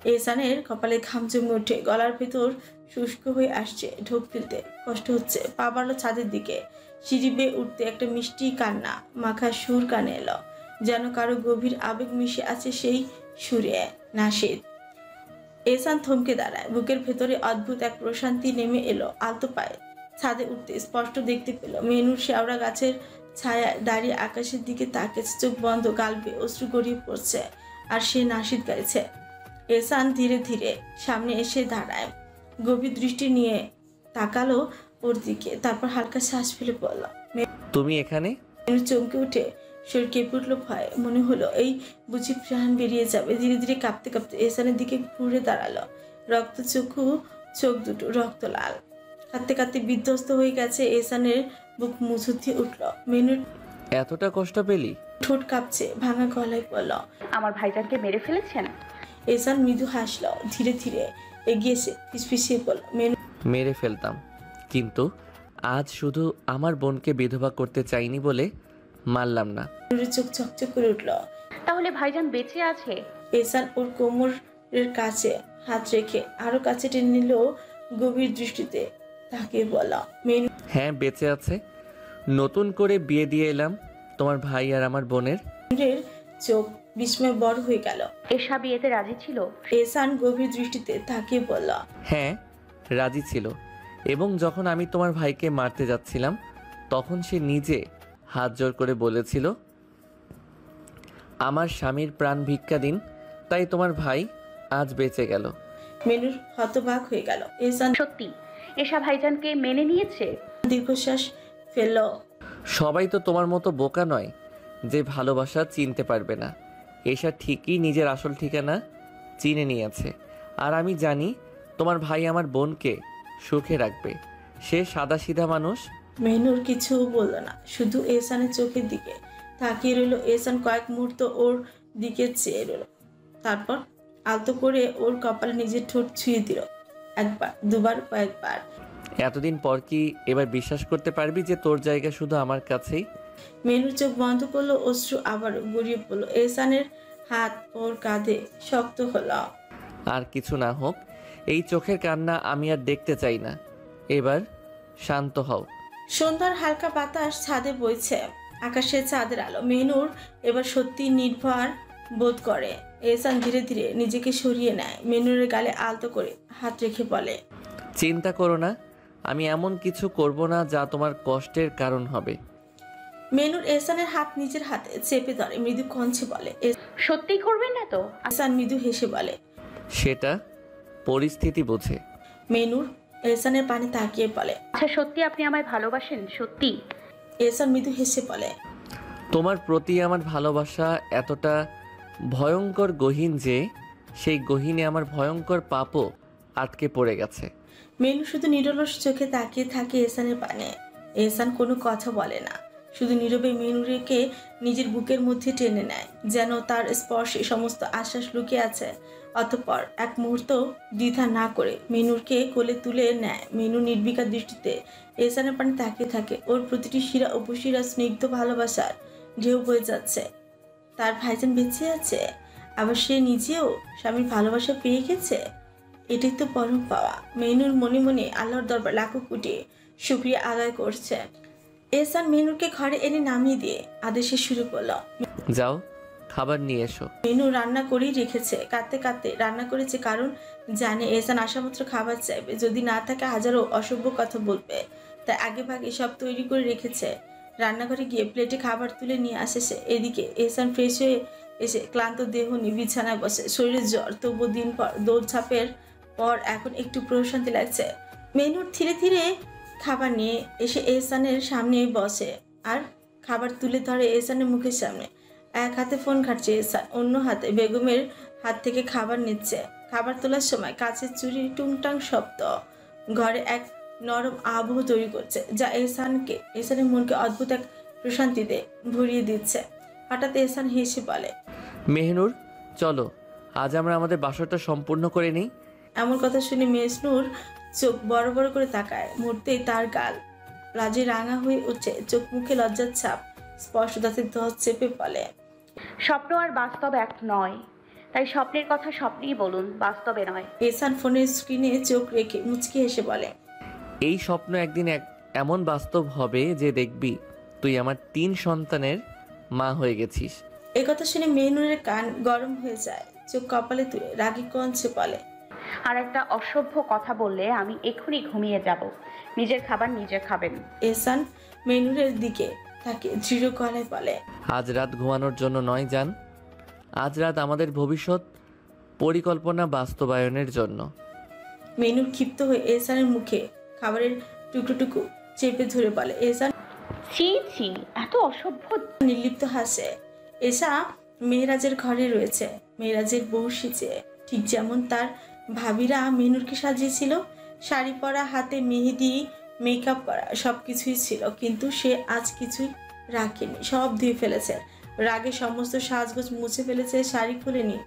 এহসানের কপালে ঘাম জমে ওঠে, গলার ভেতর শুষ্ক হয়ে আসছে, ঢোক ফেলতে কষ্ট হচ্ছে। পা বাড়লো ছাদের দিকে। সিঁড়ি বেয়ে উঠতে একটা মিষ্টি কান্না মাখা সুর কানে এলো, যেন কারো গভীর আবেগ মিশে আছে সেই সুরে। নাশিদ। এহসান থমকে দাঁড়ায়। বুকের ভেতরে অদ্ভুত এক প্রশান্তি নেমে এলো। আলতো পায়ে ছাদে উঠতে স্পষ্ট দেখতে পেল মেনুর শেওড়া গাছের ছায়ায় দাঁড়িয়ে আকাশের দিকে তাকিয়েছে, চোখ বন্ধ, গাল বেয়ে অশ্রু গড়িয়ে পড়ছে, আর সে নাশিদ গাইছে। এহসান ধীরে ধীরে সামনে এসে দাঁড়ায়, গভীর দৃষ্টি নিয়ে তাকালো ওর দিকে, তারপর হালকা শ্বাস ফেলে পড়ল। তুমি এখানে? মেনু চমকে উঠে শরীর কেঁপে উঠল ভয়ে। মনে হলো এই বুঝি প্রাণ বেরিয়ে যাবে। ধীরে ধীরে কাঁপতে কাঁপতে এহসানের দিকে ঘুরে দাঁড়ালো। চোখ দুটো রক্ত লাল, কাঁদতে কাঁদতে বিধ্বস্ত হয়ে গেছে। এহসানের বুক মুছুতে উঠল। মেনুর এতটা কষ্ট পেলি? ঠোঁট কাঁপছে, ভাঙা গলায় বলল, আমার ভাইজানকে মেরে ফেলেছেন? এহসান মৃদু হাসল, ধীরে ধীরে এগিয়ে এসে ফিসফিসিয়ে বলল, মেরে ফেলতাম, কিন্তু আজ শুধু আমার বোনকে বিধবা করতে চাইনি বলে মারলাম না। মেনুরের চোখ চকচক করে উঠল। তাহলে ভাইজান বেঁচে আছে? এহসান ওর কোমরের কাছে হাত রেখে আরো কাছে টেনে নিল, গভীর দৃষ্টিতে তাকিয়ে বলল, মেনু। হ্যাঁ বেঁচে আছে, নতুন করে বিয়ে দিয়ে এলাম তোমার ভাই আর আমার বোনের। মেনুরের চোখ বিস্ময় বড় হয়ে গেল। এশা বিয়েতে রাজি ছিল? এহসান গভীর দৃষ্টিতে তাকিয়ে বলল, হ্যাঁ রাজি ছিল, এবং যখন আমি তোমার ভাইকে মারতে যাচ্ছিলাম তখন সে নিজে হাত জোর করে বলেছিল আমার স্বামীর প্রাণ ভিক্ষা দিন, তাই তোমার ভাই আজ বেঁচে গেল। মেনুর হতবাক হয়ে গেল। এহসান সত্যি এশা ভাইজানকে মেনে নিয়েছে? দীর্ঘশ্বাস ফেলল। সবাই তো তোমার মতো বোকা নয় যে ভালোবাসা চিনতে পারবে না। এশা ঠিকই নিজের আসল ঠিকানা চিনে নিয়েছে, আর আমি জানি তোমার ভাই আমার বোনকে সুখে রাখবে। সে সাদাসিধা মানুষ। মেনুর কিছু বলল না, শুধু এহসানের চোখের দিকে তাকিয়ে রইল। এহসান কয়েক মুহূর্ত ওর দিকে চেয়ে রইল, তারপর আলতো করে ওর কপালে নিজের ঠোঁট ছুঁয়ে দিল, একবার, দুবার, কয়েকবার। এতদিন পর কি এবার বিশ্বাস করতে পারবি যে তোর জায়গা শুধু আমার কাছেই? মেনুর চোখ বন্ধ করলো, অশ্রু আবারও গড়িয়ে পড়লো। এহসানের হাত ওর কাঁধে শক্ত হলো। আর কিছু না হোক, এই চোখের কান্না আমি আর দেখতে চাই না। এবার শান্ত হও। সন্ধ্যার হালকা বাতাস ছাদে বইছে, আকাশে চাঁদের আলো। মেনুর এবার সত্যি নির্ভর বোধ করে। এহসান ধীরে ধীরে নিজেকে সরিয়ে নেয়, মেনুরের গালে আলতো করে হাত রেখে বলে, চিন্তা করো না, আমি এমন কিছু করব না যা তোমার কষ্টের কারণ হবে। মেনুর এহসানের হাত নিজের হাতে চেপে ধরে, মৃদু কঞ্চে বলে, সত্যি করবেন না তো? এহসান মৃদু হেসে বলে, সেটা পরিস্থিতি বোঝে। মেনুর এহসানের পানে তাকিয়ে বলে, আচ্ছা সত্যি আপনি আমায় ভালোবাসেন? সত্যি? এহসান মৃদু হেসে বলে, তোমার প্রতি আমার ভালোবাসা এতটা ভয়ঙ্কর গহীন যে সেই গহীনে আমার ভয়ঙ্কর পাপও আটকে পড়ে গেছে। মেনু শুধু নিরলস চোখে তাকিয়ে থাকে এহসানের পানে। এহসান কোনো কথা বলে না, শুধু নীরবে মেনুরকে নিজের বুকের মধ্যে টেনে নেয়, যেন তার স্পর্শে সমস্ত আশ্বাস লুকিয়ে আছে। অতঃপর এক মুহূর্ত দ্বিধা না করে মেনুরকে কোলে তুলে নেয়। মেনু নির্বিকার দৃষ্টিতে এহসানের পানে তাকিয়ে থাকে, ওর প্রতিটি শিরা উপশিরা স্নিগ্ধ ভালোবাসার ঢেউ বয়ে যাচ্ছে। তার ভাইজান বেঁচে আছে, আবার সে নিজেও স্বামীর ভালোবাসা পেয়ে গেছে। এটাই তো পরম পাওয়া। মেনুর মনে মনে আল্লাহর দরবার লাখো কোটি শুকরিয়া আদায় করছে। এহসান মেনুরকে ঘরে এনে নামিয়ে দিয়ে আদেশে শুরু করলো, যাও খাবার নিয়ে এসো। মেনু রান্না করেই রেখেছে, কাঁদতে কাঁদতে রান্না করেছে, কারণ জানে এহসান আসামাত্র খাবার চাইবে, যদি না থাকে হাজারো অসভ্য কথা বলবে, তাই আগে ভাগে সব তৈরি করে রেখেছে। রান্নাঘরে গিয়ে প্লেটে খাবার তুলে নিয়ে আসে সে। এদিকে এহসান ফ্রেশ হয়ে এসে ক্লান্ত দেহ নিয়ে বিছানায় বসে। শরীরের জ্বর, তবু দিন পর দৌড়ঝাঁপের পর এখন একটু প্রশান্তি লাগছে। মেনুর ধীরে ধীরে খাবার নিয়ে এসে এহসানের সামনে বসে আর খাবার তুলে ধরে এহসানের মুখের সামনে। এক হাতে ফোন ঘাটছে এহসান, অন্য হাতে বেগমের হাত থেকে খাবার নিচ্ছে। খাবার তোলার সময় কাছের চুরির টুংটাং শব্দ ঘরে এক নরম আবহ তৈরি করছে, যা এহসানের মনকে অদ্ভুত এক প্রশান্তিতে ভরিয়ে দিচ্ছে। হঠাৎ এহসান হেসে বলে, মেহনুর, চলো আজ আমরা আমাদের বাসরটা সম্পূর্ণ করে নিই। এমন কথা শুনে মেহনুর চোখ বড় বড় করে তাকায়। মুহূর্তেই তার গাল লাজে রাঙা হয়ে উঠছে, চোখ মুখে লজ্জার ছাপ স্পষ্ট, দাঁতের দশ চেপে বলে, স্বপ্ন আর বাস্তব এক নয়, তাই স্বপ্নের কথা স্বপ্নেই বলুন, বাস্তবে নয়। এহসান ফোনের স্ক্রিনে চোখ রেখে মুচকি হেসে বলে, এই স্বপ্ন একদিন এমন বাস্তব হবে যে দেখবি তুই আমার 3 সন্তানের মা হয়ে গেছিস। এই কথা শুনে মেহনুরের কান গরম হয়ে যায়, চোখ কপালে তুলে রাগী কঞ্চে বলে, আর একটা অসভ্য কথা বললে আমি এক্ষুনি ঘুমিয়ে যাব। নিজের খাবার নিজে খাবেন। এহসান মেহনুরের দিকে তাকে দৃঢ় গলায় বলে, আজ রাত ঘুমানোর জন্য নয় জান, আজ রাত আমাদের ভবিষ্যৎ পরিকল্পনা বাস্তবায়নের জন্য। মেহনুর ক্ষিপ্ত হয়ে এহসানের মুখে খাবারের টুকরো চেপে ধরে বলে, এহসান ছি ছি, এত অসভ্য। নির্লিপ্ত হাসে। এসা মেহরাজের ঘরে রয়েছে, মেহরাজের বউ সেজে, ঠিক যেমন তার ভাবিরা মেহনুরকে সাজিয়েছিল। শাড়ি পরা, হাতে মেহেদি, মেকআপ করা, সবকিছুই ছিল, কিন্তু সে আজ কিছুই রাখেনি, সব ধুয়ে ফেলেছে। রাগে সমস্ত সাজগোজ মুছে ফেলেছে, শাড়ি খুলেনি,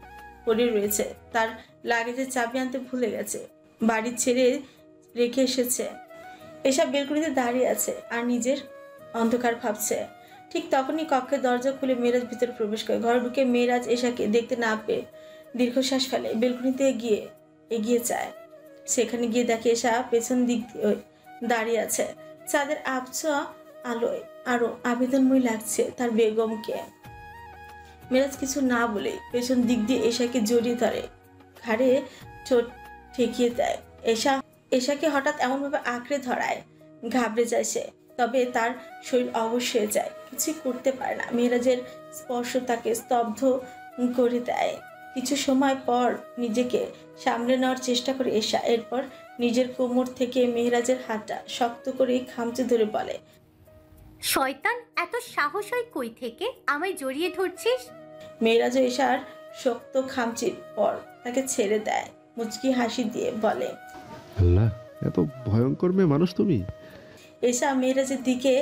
পরে রয়েছে। তার লাগেজের চাবি আনতে ভুলে গেছে, বাড়ি ছেড়ে রেখে এসেছে। এসব বেলকুনিতে দাঁড়িয়ে আছে আর নিজের অন্ধকার ভাবছে। ঠিক তখনই কক্ষের দরজা খুলে মেরাজ ভিতরে প্রবেশ করে। ঘরে ঢুকে মেরাজ এশাকে দেখতে না পেয়ে দীর্ঘশ্বাস ফেলে, বেলকুনিতে এগিয়ে যায়। সেখানে গিয়ে দেখে এশা পেছন দিক দিয়ে দাঁড়িয়ে আছে। চাঁদের আবছা আলোয় আরো আবেদনময় লাগছে তার বেগমকে। মেরাজ কিছু না বলে পেছন দিক দিয়ে এশাকে জড়িয়ে ধরে, ঘাড়ে ঠোঁট ঠেকিয়ে দেয়। এশাকে হঠাৎ এমনভাবে আঁকড়ে ধরায়, ঘাবড়ে যায় সে। তবে তার শরীর অবশ হয়ে যায়, কিছুই করতে পারে না। মেরাজের স্পর্শ তাকে স্তব্ধ করে দেয়। কিছু সময় পর নিজেকে সামলে নেওয়ার চেষ্টা করে এশা। এরপর নিজের কোমর থেকে মেহরাজের হাতটা শক্ত করে খামচে ধরে বলে, শয়তান, এত সাহস হয় কই থেকে আমায় জড়িয়ে ধরছিস? মেহরাজ এশার শক্ত খামচির পর তাকে ছেড়ে দেয়, মুচকি হাসি দিয়ে বলে, আল্লাহ, এত ভয়ঙ্কর মেয়ে মানুষ তুমি। এশা মেহরাজের দিকে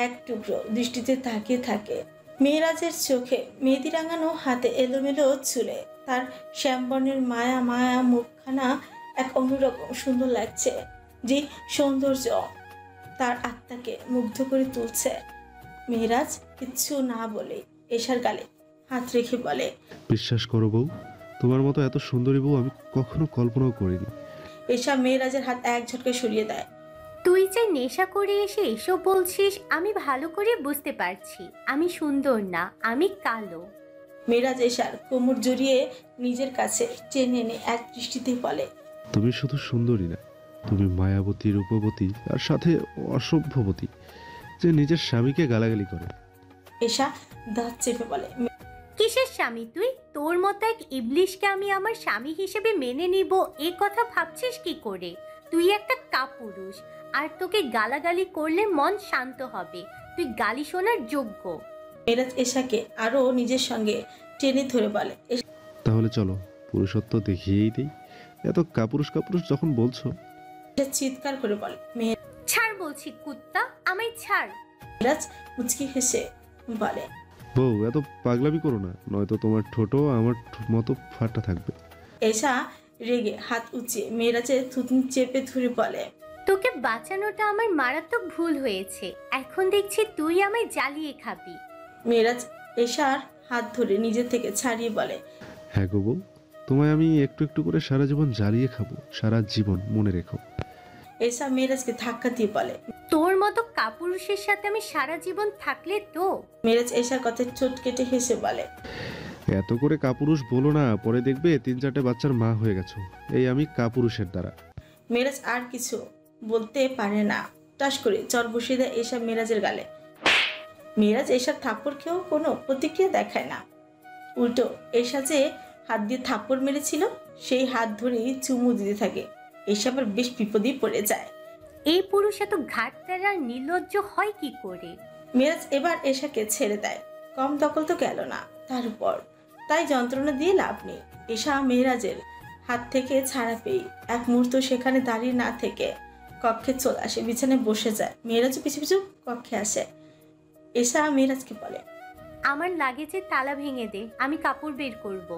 এক টুকরো দৃষ্টিতে তাকিয়ে থাকে। মেহরাজের চোখে মেহেদি রাঙানো, হাতে এলোমেলো চুলে তার শ্যামবর্ণের মায়া মায়া মুখখানা এক অন্যরকম সুন্দর লাগছে, যে সৌন্দর্য তার আত্মাকে মুগ্ধ করে তুলছে। মেহরাজ কিচ্ছু না বলে এশার গালে হাত রেখে বলে, বিশ্বাস করো বউ, তোমার মতো এত সুন্দরী বউ আমি কখনো কল্পনাও করিনি। এশা মেহরাজের হাত এক ঝটকায় সরিয়ে দেয়। তুই যে নেশা করে এসে এসব বলছিস আমি ভালো করে বুঝতে পারছি। আমি সুন্দর না, আমি কালো। মেহরাজ এশার কোমর জড়িয়ে নিজের কাছে টেনে এনে এক দৃষ্টিতে বলে, তুমি শুধু সুন্দরী না, তুমি মায়াবতী, রূপবতী, আর সাথে অসভ্যবতী, যে নিজের স্বামীকে গালাগালি করে। এশা দাঁত চেপে বলে, কিসের স্বামী তুই? তোর মতো এক ইবলিশকে আমি আমার স্বামী হিসেবে মেনে নিব এ কথা ভাবছিস কি করে? তুই একটা কাপুরুষ, আর তোকে গালাগালি করলে মন শান্ত হবে। তুই গালি শোনার যোগ্য। মেহরাজ এশাকে আরো নিজের সঙ্গে টেনে ধরে বলে, তাহলে চলো পুরুষত্ব দেখিয়েই দেই, এত কাপুরুষ কাপুরুষ যখন বলছো। চিৎকার করে বলে, ছাড় বলছি কুত্তা, আমায় ছাড়। মেহরাজ মুচকি হেসে বলে, বউ এত পাগলামি করো না, নয়তো তোমার ঠোঁটও আমার মতো ফাটা থাকবে। এশা রেগে হাত উঁচিয়ে মেহরাজের থুতনি চেপে ধরে বলে, তোকে বাঁচানোটা আমার মারাত্মক ভুল হয়েছে। এখন দেখছি তুই আমায় জ্বালিয়ে খাবি। মেহরাজ এশার হাত ধরে নিজের থেকে ছাড়িয়ে বলে, হ্যাঁ গো বউ, তোমায় আমি একটু একটু করে সারা জীবন জ্বালিয়ে খাবো, সারা জীবন, মনে রেখো। এশা মেহরাজকে ধাক্কা দিয়ে বলে, তোর মতো কাপুরুষের সাথে আমি সারা জীবন থাকলে তো। মেহরাজ এশার কথায় ঠোঁট কেটে হেসে বলে, এত করে কাপুরুষ বলো না, পরে দেখবে 3-4টে বাচ্চার মা হয়ে গেছো এই আমি কাপুরুষের দ্বারা। মেহরাজ আর কিছু বলতে পারে না, টাস করে চর বসিয়ে দেয় এশা মেহরাজের গালে। মেহরাজ এশার থাপ্পড় খেয়েও কোনো প্রতিক্রিয়া দেখায় না, উল্টো এশা যে হাত দিয়ে থাপ্পড় মেরেছিল সেই হাত ধরেই চুমু দিতে থাকে। এসব বেশ বিপদেই পড়ে যায়। এই পুরুষ এত ঘাটতার আর নির্লজ্জ হয় কি করে? মেরাজ এবার এশাকে ছেড়ে দেয়। কম দখল তো গেল না তার উপর, তাই যন্ত্রণা দিয়ে লাভ নেই। এশা মেরাজের হাত থেকে ছাড়া পেয়ে এক মুহূর্ত সেখানে দাঁড়িয়ে না থেকে কক্ষে চলে আসে, বিছানায় বসে যায়। মেরাজও পিছু পিছু কক্ষে আসে। এশা মেরাজকে বলে, আমার লাগেজের তালা ভেঙে দে, আমি কাপড় বের করব।